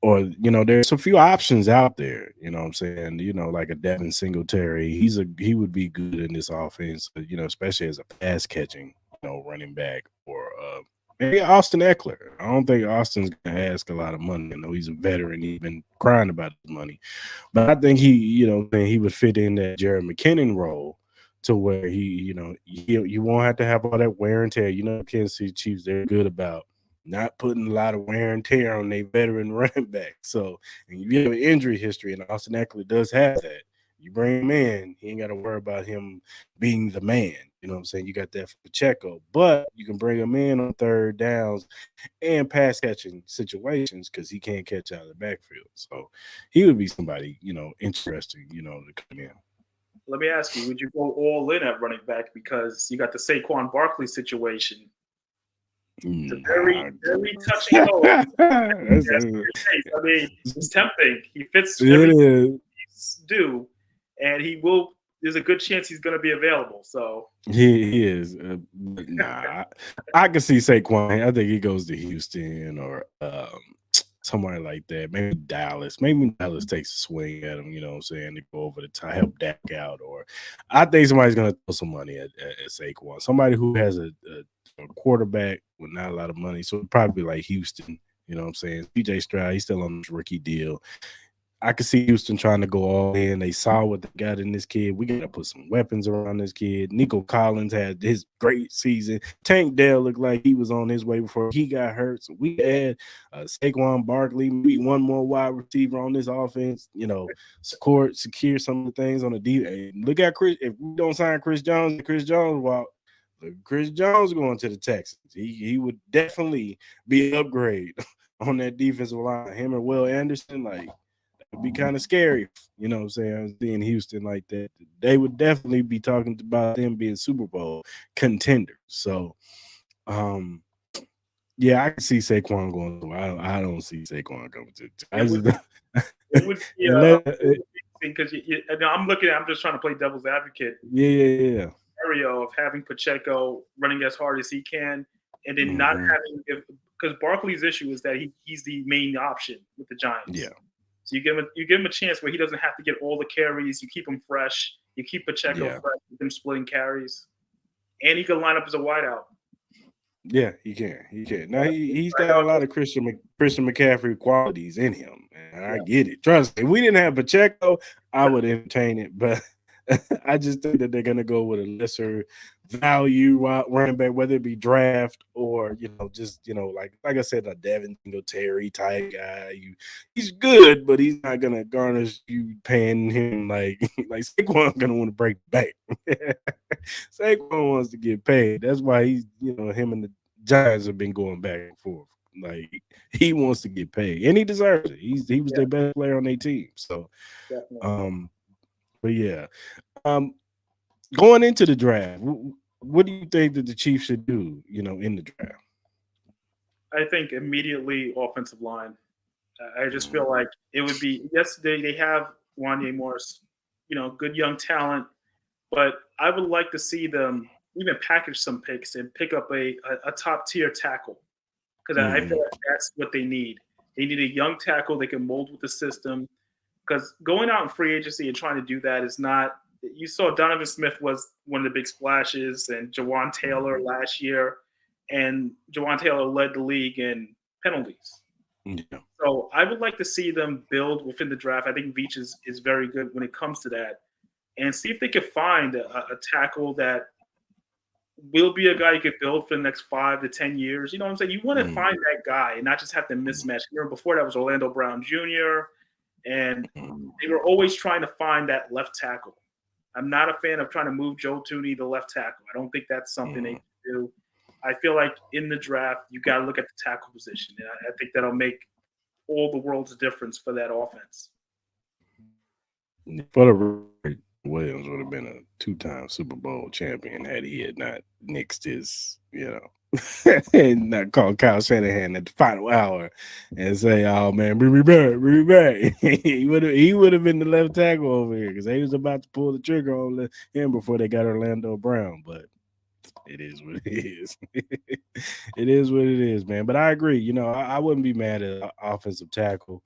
or there's a few options out there, what I'm saying, like a Devin Singletary. He would be good in this offense, especially as a pass catching running back, or maybe Austin Eckler. I don't think Austin's gonna ask a lot of money. I know he's a veteran, he's been crying about his money, but I think he would fit in that Jared McKinnon role, to where you won't have to have all that wear and tear. Kansas City Chiefs, they're good about not putting a lot of wear and tear on their veteran running back. So, and if you have an injury history, and Austin Eckler does have that, you bring him in, he ain't got to worry about him being the man. You know what I'm saying? You got that for Pacheco, but you can bring him in on third downs and pass catching situations because he can't catch out of the backfield. So he would be somebody, interesting, to come in. Let me ask you: would you go all in at running back because you got the Saquon Barkley situation? It's a very, Nah. very touch and go. Yes, I mean, it's tempting. He fits It everything is. he's due, and he will. There's a good chance he's going to be available. So He is. But nah, I can see Saquon. I think he goes to Houston, or somewhere like that. Maybe Dallas. Maybe Dallas takes a swing at him. You know what I'm saying? To go over the top, help Dak out. Or I think somebody's going to throw some money at Saquon. Somebody who has a quarterback with not a lot of money. So it'd probably be like Houston. You know what I'm saying? CJ Stroud, he's still on this rookie deal. I could see Houston trying to go all in. They saw what they got in this kid. We got to put some weapons around this kid. Nico Collins had his great season. Tank Dell looked like he was on his way before he got hurt. So we had Saquon Barkley, maybe one more wide receiver on this offense. Secure some of the things on the D. Look at Chris. If we don't sign Chris Jones, well, Chris Jones going to the Texans. He would definitely be an upgrade on that defensive line. Him or Will Anderson, like, it'd be kind of scary, you know what I'm saying? I was seeing Houston like that. They would definitely be talking about them being Super Bowl contenders. So, yeah, I can see Saquon going. I don't see Saquon coming to. I it would just it would be unless, because I'm just trying to play devil's advocate. yeah. Scenario of having Pacheco running as hard as he can, and then not Hmm. having because Barkley's issue is that he's the main option with the Giants. Yeah, So you give him a chance where he doesn't have to get all the carries. You keep him fresh. You keep Pacheco yeah. fresh with him splitting carries, and he can line up as a wideout. Yeah, he can. He can. Now Yeah, he's right got a now, lot of Christian McCaffrey qualities in him, and I yeah, get it. Trust me. If we didn't have Pacheco, I would entertain it, but I just think that they're gonna go with a lesser value running back, whether it be draft or just like I said, a Devin Singletary type guy. He's good, but he's not gonna garnish you paying him like like Saquon's gonna want to break the bank. Saquon wants to get paid. That's why him and the Giants have been going back and forth. Like, he wants to get paid, and he deserves it. He was yeah, their best player on their team. So, definitely. um, but yeah, um, going into the draft, what do you think that the Chiefs should do? In the draft. I think immediately offensive line. I just Mhm. feel like it would be yes, they have Wanye Morris, good young talent, but I would like to see them even package some picks and pick up a top tier tackle because I feel Mhm. like that's what they need. They need a young tackle they can mold with the system because going out in free agency and trying to do that is not. You saw Donovan Smith was one of the big splashes and Jawan Taylor Mhm. last year, and Jawan Taylor led the league in penalties. Yeah. So I would like to see them build within the draft. I think Veach is very good when it comes to that, and see if they could find a tackle that will be a guy you could build for the next 5 to 10 years. You know what I'm saying? You want to find that guy and not just have to mismatch. Remember, before that was Orlando Brown Jr., and they were always trying to find that left tackle. I'm not a fan of trying to move Joe Tooney to left tackle. I don't think that's something they can do. I feel like in the draft, you got to look at the tackle position. And I think that'll make all the world's difference for that offense. For the record, Williams would have been a 2-time Super Bowl champion had he had not nixed his, and not called Kyle Shanahan at the final hour and say, "Oh man, bring me back." he would have been the left tackle over here because they was about to pull the trigger on him before they got Orlando Brown. But it is what it is. It is what it is, man. But I agree. I wouldn't be mad at an offensive tackle.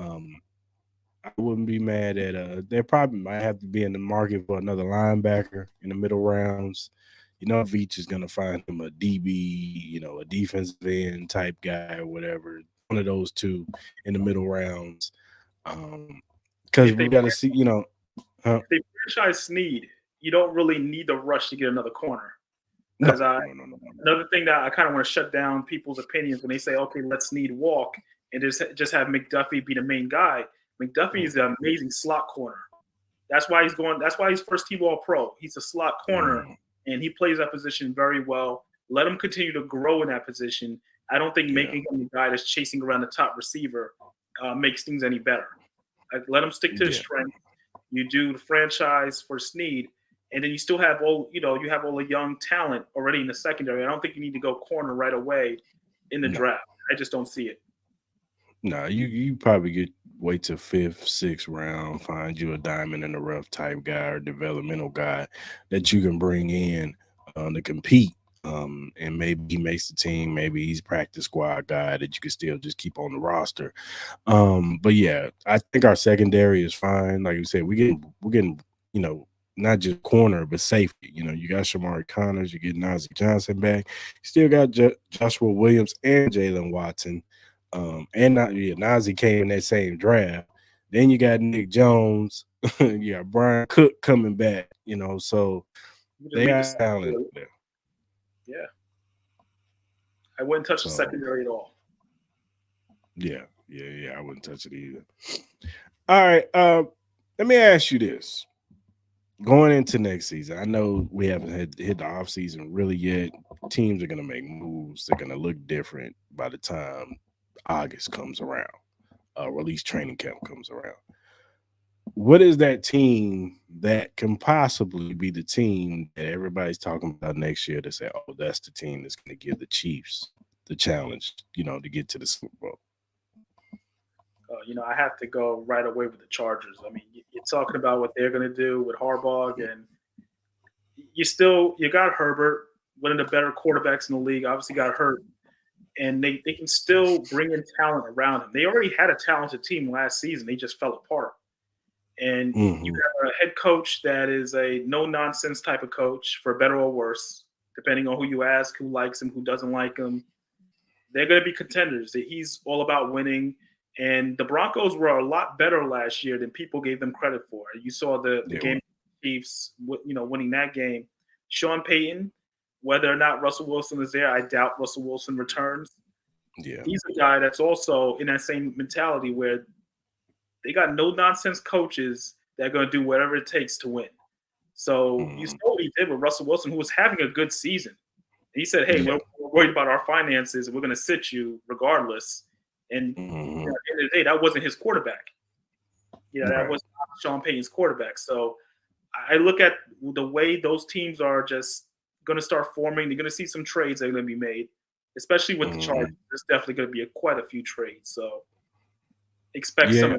I wouldn't be mad at they probably might have to be in the market for another linebacker in the middle rounds. Veach is gonna find him a DB, a defensive end type guy or whatever. One of those two in the middle rounds. Because we gotta see, If they franchise Snead, you don't really need the rush to get another corner. Because no. Another thing that I kind of want to shut down people's opinions when they say, okay, let Snead walk and just have McDuffie be the main guy. McDuffie is an amazing slot corner. That's why he's first team all pro. He's a slot corner, and he plays that position very well. Let him continue to grow in that position. I don't think making him the guy that's chasing around the top receiver makes things any better. Let him stick to his strength. You do the franchise for Snead, and then you still have all the young talent already in the secondary. I don't think you need to go corner right away in the draft. I just don't see it. No, you probably wait till 5th, 6th round, find you a diamond in the rough type guy or developmental guy that you can bring in to compete. And maybe he makes the team. Maybe he's practice squad guy that you can still just keep on the roster. But yeah, I think our secondary is fine. Like you said, we're getting not just corner but safety. You got Shamari Connors, you get Najee Johnson back. You still got Joshua Williams and Jalen Watson. And Najee came in that same draft. Then you got Nick Jones. You got Brian Cook coming back. So they got talent there. Yeah, I wouldn't touch the secondary at all. Yeah, I wouldn't touch it either. All right, let me ask you this: going into next season, I know we haven't hit the off season really yet. Teams are going to make moves. They're going to look different by the time August comes around, release training camp comes around. What is that team that can possibly be the team that everybody's talking about next year to say, oh, that's the team that's going to give the Chiefs the challenge, to get to the Super Bowl? I have to go right away with the Chargers. I mean, you're talking about what they're going to do with Harbaugh, and you got Herbert, one of the better quarterbacks in the league, obviously got hurt. And they can still bring in talent around him. They already had a talented team last season. They just fell apart. And you have a head coach that is a no-nonsense type of coach, for better or worse, depending on who you ask, who likes him, who doesn't like him. They're going to be contenders. He's all about winning. And the Broncos were a lot better last year than people gave them credit for. You saw the game Chiefs, winning that game. Sean Payton, whether or not Russell Wilson is there, I doubt Russell Wilson returns. Yeah. He's a guy that's also in that same mentality where they got no-nonsense coaches that are going to do whatever it takes to win. So you saw what he did with Russell Wilson, who was having a good season. And he said, hey, we're worried about our finances, and we're going to sit you regardless. And at the end of the day, that wasn't his quarterback. That was not Sean Payton's quarterback. So I look at the way those teams are just going to start forming. They're going to see some trades that are going to be made, especially with the Chargers. There's definitely going to be quite a few trades. So expect some.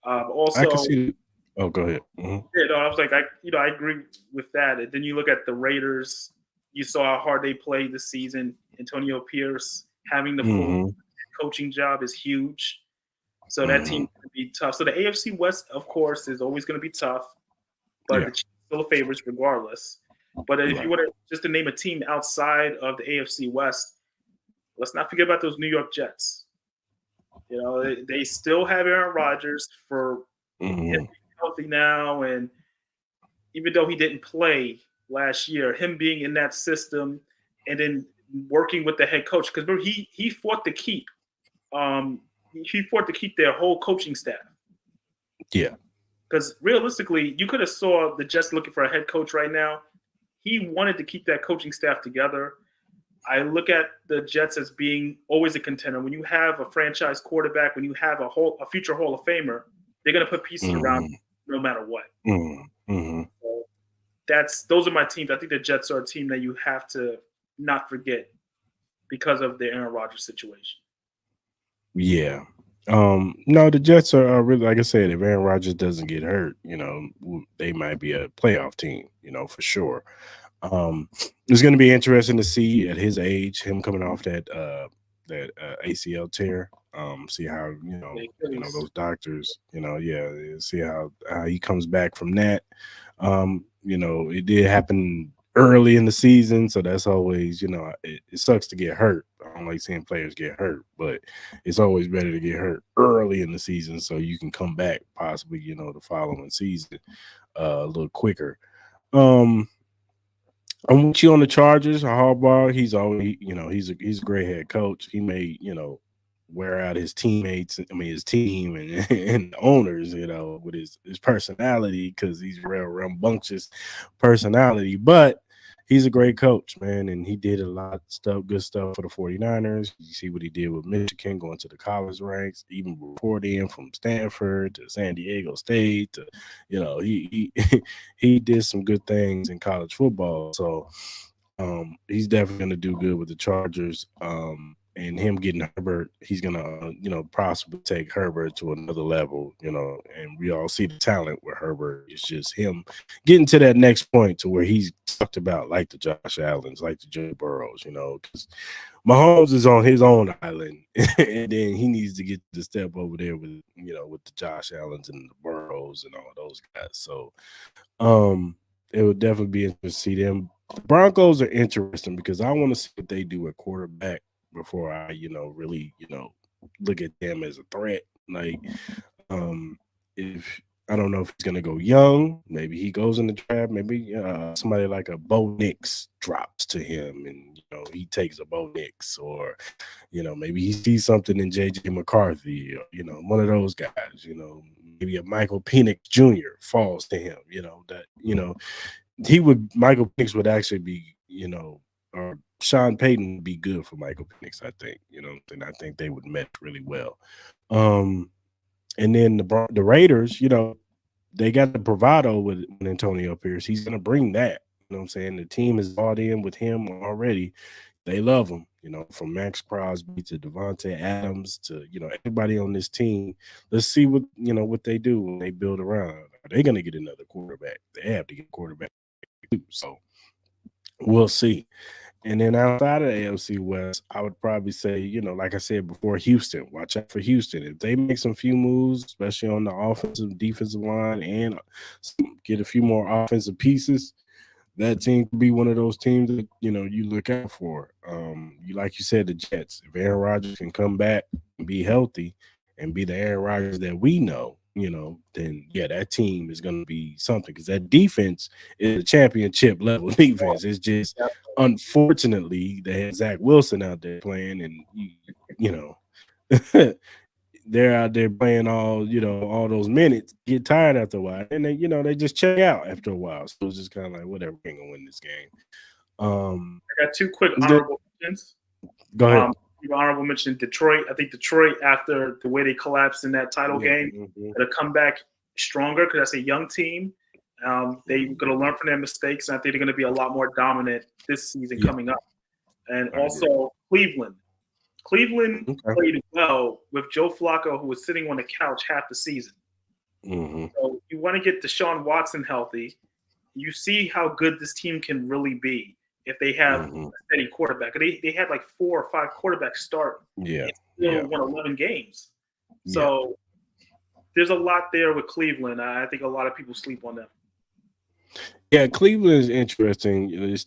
Also, I can see. Oh, go ahead. I was like, I agree with that. And then you look at the Raiders. You saw how hard they played this season. Antonio Pierce having the full coaching job is huge. So that team's going to be tough. So the AFC West, of course, is always going to be tough, but the Chiefs still favorites regardless. But if you Right. want to just to name a team outside of the AFC West, let's not forget about those New York Jets. You know, they still have Aaron Rodgers for him Hmm. being healthy now, and even though he didn't play last year, him being in that system and then working with the head coach because remember he fought to keep um, he fought to keep their whole coaching staff Yeah. because realistically you could have saw the Jets looking for a head coach right now. He wanted to keep that coaching staff together. I look at the Jets as being always a contender. When you have a franchise quarterback, when you have a future Hall of Famer, they're going to put pieces around Hmm. no matter what. Hmm. Hmm. So those are my teams. I think the Jets are a team that you have to not forget because of the Aaron Rodgers situation. Yeah. No, the Jets are really, like I said, if Aaron Rodgers doesn't get hurt, they might be a playoff team, for sure. It's going to be interesting to see at his age, him coming off that ACL tear. See how The those Achilles. doctors, yeah, see how he comes back from that. It did happen early in the season, so that's always, it sucks to get hurt. I don't like seeing players get hurt, but it's always better to get hurt early in the season so you can come back possibly, the following season a little quicker. Um, I'm with you on the Chargers. Harbaugh, he's always, he's a great head coach. He may, wear out his teammates. I mean, his team and, and the owners, with his personality because he's real rambunctious personality. But he's a great coach, man, and he did a lot of stuff, good stuff for the 49ers. You see what he did with Michigan, going to the college ranks, even reporting from Stanford to San Diego State. To, he he did some good things in college football. So he's definitely going to do good with the Chargers. And him getting Herbert, he's going to, possibly take Herbert to another level, and we all see the talent with Herbert. It's just him getting to that next point to where he's talked about, like the Josh Allens, like the Joe Burrows, because Mahomes is on his own island, and then he needs to get the step over there with, with the Josh Allens and the Burrows and all those guys. So, it would definitely be interesting to see them. The Broncos are interesting because I want to see what they do at quarterback before I, really, look at them as a threat. Like, if I don't know if he's gonna go young, maybe he goes in the draft. Maybe somebody like a Bo Nix drops to him, and he takes a Bo Nix, or maybe he sees something in JJ McCarthy, or one of those guys. Maybe a Michael Penix Jr. falls to him. That Michael Penix would actually be, or Sean Payton would be good for Michael Penix. I think, and I think they would mesh really well. Um, and then the Raiders, they got the bravado with Antonio Pierce. He's gonna bring that. You know what I'm saying? The team is bought in with him already. They love him, from Max Crosby to Devontae Adams to, everybody on this team. Let's see what they do when they build around. Are they gonna get another quarterback? They have to get a quarterback too. So we'll see. And then outside of the AFC West, I would probably say, like I said before, Houston. Watch out for Houston. If they make some few moves, especially on the offensive, defensive line, and get a few more offensive pieces, that team could be one of those teams that you look out for. Like you said, the Jets. If Aaron Rodgers can come back and be healthy and be the Aaron Rodgers that we know, then yeah, that team is going to be something because that defense is a championship level defense. It's just unfortunately they had Zach Wilson out there playing, and you know. They're out there playing all those minutes, get tired after a while, and they just check out after a while. So it's just kind of like whatever, we ain't gonna win this game. I got two quick Is there, honorable mentions. go ahead. You honorable mention Detroit. I think Detroit, after the way they collapsed in that title Yeah. game, gonna come back stronger because that's a young team. They're going to learn from their mistakes, and I think they're going to be a lot more dominant this season coming up. And also Cleveland. Cleveland played well with Joe Flacco, who was sitting on the couch half the season. So you want to get Deshaun Watson healthy. You see how good this team can really be if they have a steady quarterback. They had like 4 or 5 quarterbacks start. Yeah. Still won 11 games. So there's a lot there with Cleveland. I think a lot of people sleep on them. Yeah, Cleveland is interesting. You know, it's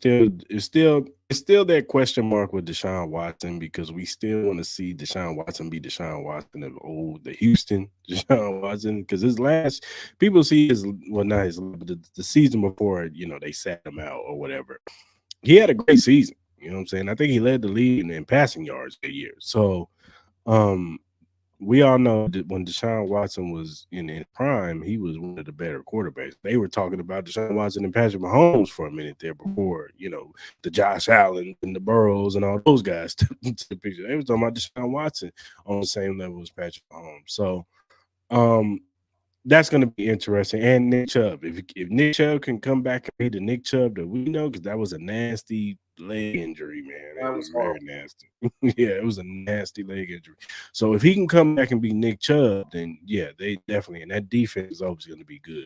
still that question mark with Deshaun Watson because we still want to see Deshaun Watson be Deshaun Watson of old, the Houston Deshaun Watson. Because his last people see his well, not his but the season before, they sat him out or whatever. He had a great season. You know what I'm saying? I think he led the league in passing yards that year. So um we all know that when Deshaun Watson was in his prime, he was one of the better quarterbacks. They were talking about Deshaun Watson and Patrick Mahomes for a minute there before, the Josh Allen and the Burrows and all those guys stepped into the picture. They was talking about Deshaun Watson on the same level as Patrick Mahomes. So um, that's going to be interesting. And Nick Chubb, if Nick Chubb can come back and be the Nick Chubb that we know, because that was a nasty leg injury, man. That It was was very horrible. nasty. Yeah, it was a nasty leg injury. So if he can come back and be Nick Chubb, then yeah, they definitely, and that defense is always going to be good.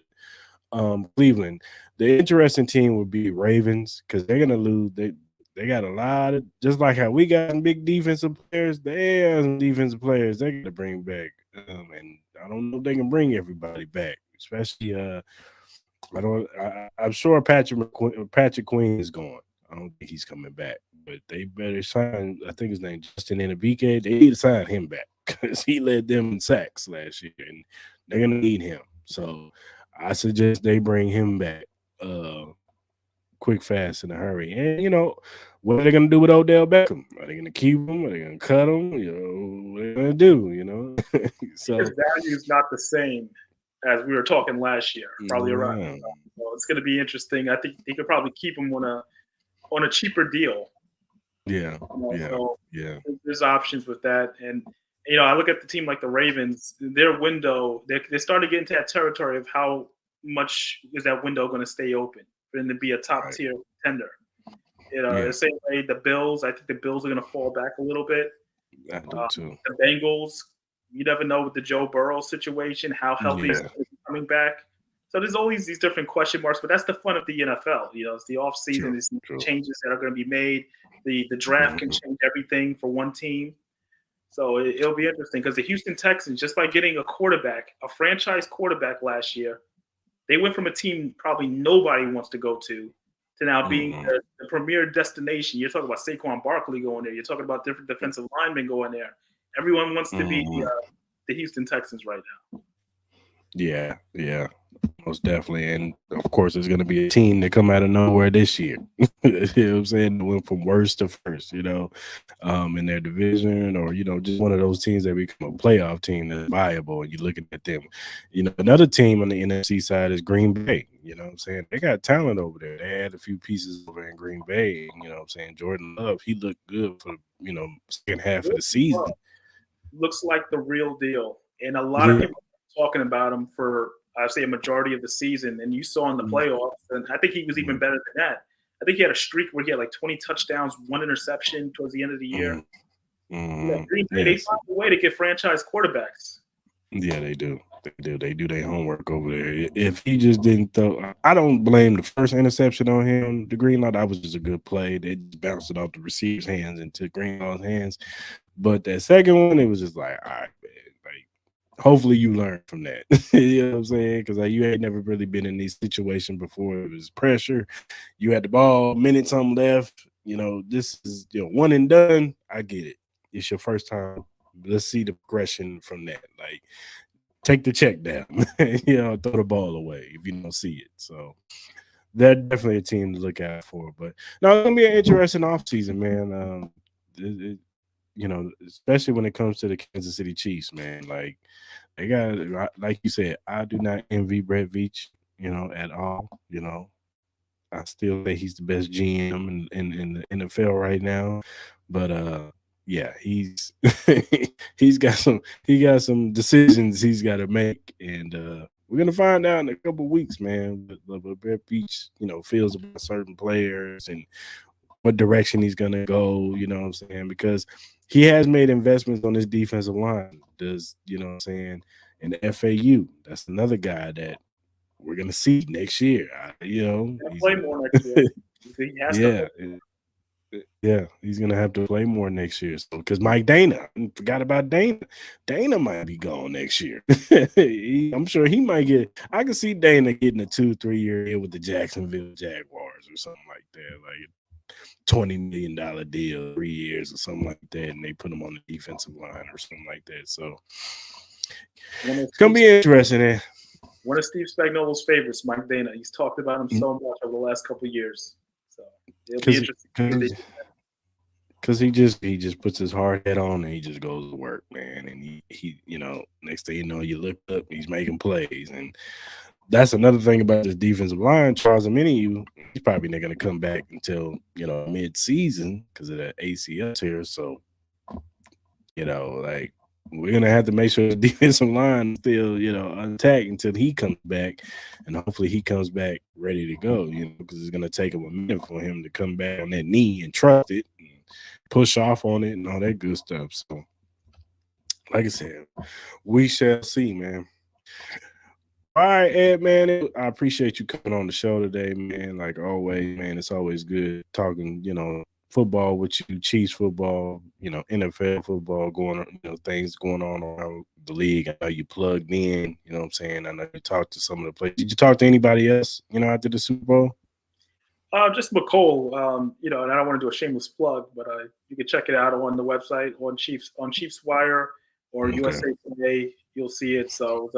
Cleveland, the interesting team would be the Ravens because they're gonna lose. They got a lot of just like how we got some big defensive players. They have some defensive players they got to bring back, and I don't know if they can bring everybody back, especially I don't. I'm sure Patrick Queen is gone. I don't think he's coming back, but they better sign. I think his name Justin Enabike. They need to sign him back because he led them in sacks last year, and they're gonna need him. So I suggest they bring him back, quick, fast, in a hurry. And what are they gonna do with Odell Beckham? Are they gonna keep him? Are they gonna cut him? What are they gonna do? His So value is not the same as we were talking last year, probably around. yeah, So it's going to be interesting. I think they could probably keep him on a cheaper deal. yeah, yeah, So yeah. there's options with that. And I look at the team like the Ravens. Their window, they started getting to that territory of how much is that window going to stay open for them to be a top Right. tier contender. The Yeah, same way the Bills. I think the Bills are going to fall back a little bit. I do Uh, too. the Bengals, you never know with the Joe Burrow situation, how healthy he's Yeah, coming back. So there's always these different question marks, but that's the fun of the NFL. It's the off season, true, these true. changes that are going to be made. The draft can Mhm. change everything for one team. So it'll be interesting because the Houston Texans, just by getting a quarterback, a franchise quarterback last year, they went from a team probably nobody wants to go to now being Mhm. the premier destination. You're talking about Saquon Barkley going there. You're talking about different defensive linemen going there. Everyone wants to be Mhm. the Houston Texans right Yeah, yeah, most definitely. And of course, there's going to be a team that come out of nowhere this year. You know what I'm saying? They went from worst to first, in their division, or just one of those teams that become a playoff team that's viable. And you're looking at them. Another team on the NFC side is Green Bay. You know what I'm saying? They got talent over there. They had a few pieces over in Green Bay. And, what I'm saying? Jordan Love, he looked good for second half of the now. season. Looks like the real deal, and a lot of Yeah. people are talking about him for I say a majority of the season. And you saw in the playoffs, and I think he was even Mhm. better than that. I think he had a streak where he had like 20 touchdowns, one interception towards the end of the year. Mhm. Mhm. Green Bay, they Yes. find a way to get franchise quarterbacks. Yeah, they do. They do. They do their homework over there. If he just didn't throw, I don't blame the first interception on him. The Greenlaw, that was just a good play. They just bounced it off the receiver's hands into Greenlaw's hands. But that second one, it was just like, all right, man. Like, hopefully you learn from that. You know what I'm saying? Because you ain't never really been in these situations before. It was pressure. You had the ball, minute something left. This is one and done. I get it. It's your first time. Let's see the progression from that. Like, take the check down. Throw the ball away if you don't see it. So they're definitely a team to look out for. But no, it's gonna be an interesting offseason, man. Especially when it comes to the Kansas City Chiefs, man. Like they got, like you said, I do not envy Brett Veach, at all. I still say he's the best GM in the NFL right now. But yeah, he got some decisions he's got to make, and we're gonna find out in a couple weeks, man. But Brett Beach, feels about certain players and what direction he's gonna go. You know what I'm saying? Because he has made investments on his defensive line. Does what I'm saying? And FAU, that's another guy that we're gonna see next year. He's gonna He's play more next year. He has to yeah, play. Yeah, he's gonna have to play more next year. So because Mike Dana, I forgot about Dana. Dana might be gone next year. I'm sure he might get. I can see Dana getting a 2-3 year deal with the Jacksonville Jaguars or something like that, like $20 million deal, 3 years or something like that, and they put him on the defensive line or something like that. So One of it's gonna Steve, be interesting. one of Steve Spagnuolo's favorites, Mike Dana. He's talked about him so much over the last couple of years. So it'll be Because interesting to see what they do. Cause he just puts his hard head on and he just goes to work, man. And next thing you know, you look up, he's making plays. And that's another thing about this defensive line. Charles Omenihu, he's probably not gonna come back until mid-season because of that ACL tear. So, like we're gonna have to make sure the defensive line still, intact until he comes back. And hopefully he comes back ready to go, because it's gonna take him a minute for him to come back on that knee and trust it. And push off on it and all that good stuff. So, like I said, we shall see, man. All right, Ed, man. I appreciate you coming on the show today, man. Like always, man. It's always good talking, football with you, Chiefs football, NFL football going on, things going on around the league. I know you plugged in, you know what I'm saying? I know you talked to some of the players. Did you talk to anybody else, after the Super Bowl? Just McCole, and I don't want to do a shameless plug, but you can check it out on the website on Chiefs Wire or Okay. USA Today. You'll see it. So,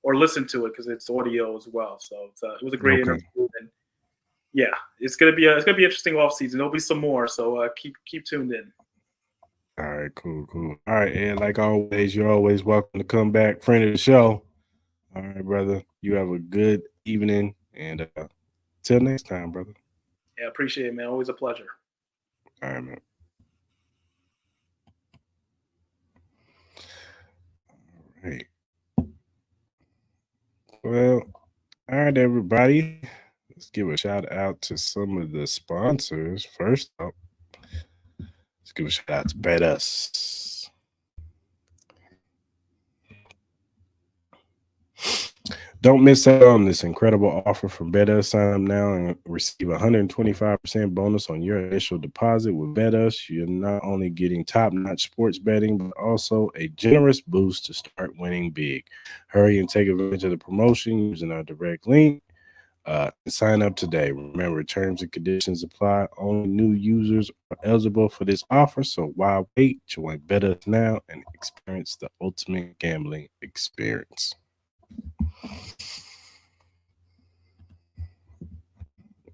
or listen to it because it's audio as well. So it was a great Okay. interview, and yeah, it's gonna be interesting off season. There'll be some more. So keep tuned in. All right, cool. All right, Ed, like always, you're always welcome to come back, friend of the show. All right, brother. You have a good evening, and till next time, brother. Yeah, appreciate it, man. Always a pleasure. All right, man. All right. Well, all right, everybody. Let's give a shout out to some of the sponsors. First up, let's give a shout out to Bet Us. Don't miss out on this incredible offer from BetUs. Sign up now and receive a 125% bonus on your initial deposit with BetUs. You're not only getting top-notch sports betting, but also a generous boost to start winning big. Hurry and take advantage of the promotion using our direct link. Sign up today. Remember, terms and conditions apply. Only new users are eligible for this offer. So why wait? Join BetUs now and experience the ultimate gambling experience.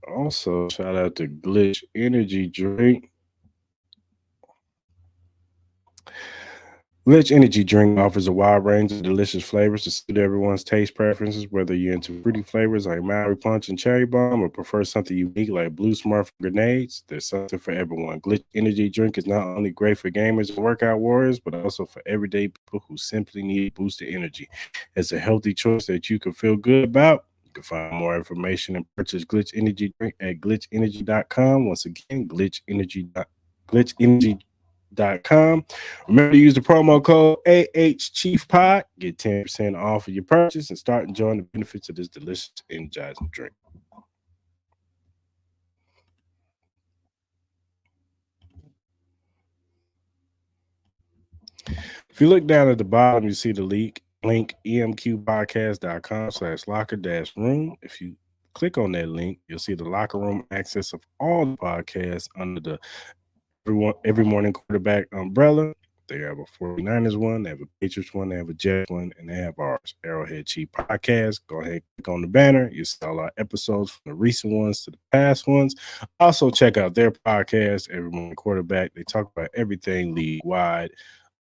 Also, shout out to Glitch Energy Drink. Glitch Energy Drink offers a wide range of delicious flavors to suit everyone's taste preferences, whether you're into fruity flavors like Maui Punch and Cherry Bomb or prefer something unique like Blue Smurf grenades. There's something for everyone. Glitch Energy Drink is not only great for gamers and workout warriors, but also for everyday people who simply need boosted energy. It's a healthy choice that you can feel good about. You can find more information and purchase Glitch Energy Drink at glitchenergy.com. Once again, glitchenergy.com. Remember to use the promo code AHChiefPod. Get 10% off of your purchase and start enjoying the benefits of this delicious, energizing drink. If you look down at the bottom, you see the link emqpodcast.com/locker-room. If you click on that link, you'll see the locker room access of all the podcasts under the Every Morning Quarterback umbrella. They have a 49ers one, they have a Patriots one, they have a Jets one, and they have ours, Arrowhead Chief Podcast. Go ahead, click on the banner. You see all our episodes from the recent ones to the past ones. Also, check out their podcast, Every Morning Quarterback. They talk about everything league-wide,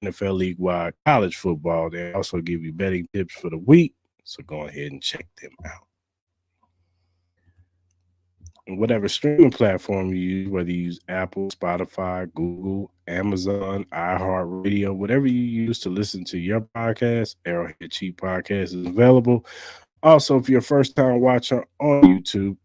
NFL league-wide, college football. They also give you betting tips for the week, so go ahead and check them out. And whatever streaming platform you use, whether you use Apple, Spotify, Google, Amazon, iHeartRadio, whatever you use to listen to your podcast, Arrowhead Cheap Podcast is available. Also, if you're a first-time watcher on YouTube,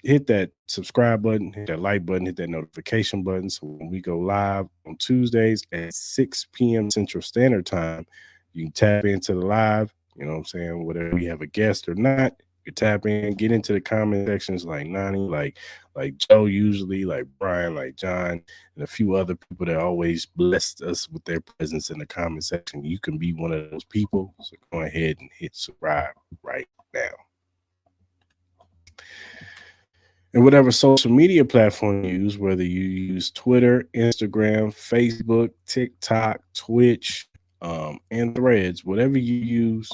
hit that subscribe button, hit that like button, hit that notification button. So when we go live on Tuesdays at 6 p.m. Central Standard Time, you can tap into the live, you know what I'm saying, whether we have a guest or not. You tap in, get into the comment sections like Nani, like Joe usually, like Brian, like John, and a few other people that always blessed us with their presence in the comment section. You can be one of those people. So go ahead and hit subscribe right now. And whatever social media platform you use, whether you use Twitter, Instagram, Facebook, TikTok, Twitch, and Threads, whatever you use,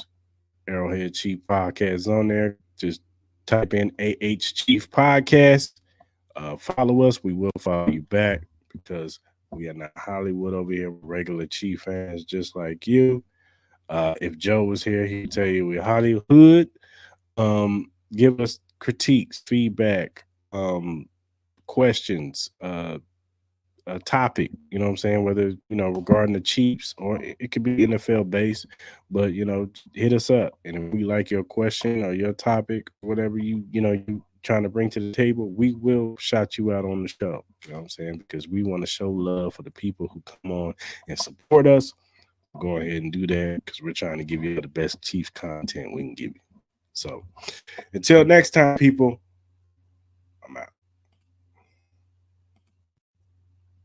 Arrowhead Chief Podcast on there. Just type in AH Chief Podcast. Follow us. We will follow you back because we are not Hollywood over here. We're regular Chief fans just like you. If Joe was here, he'd tell you we're Hollywood. Give us critiques, feedback, questions, a topic, you know what I'm saying? Whether, regarding the Chiefs or it could be NFL based, but, hit us up. And if we like your question or your topic, whatever you trying to bring to the table, we will shout you out on the show. You know what I'm saying? Because we want to show love for the people who come on and support us. Go ahead and do that because we're trying to give you the best Chief content we can give you. So until next time, people,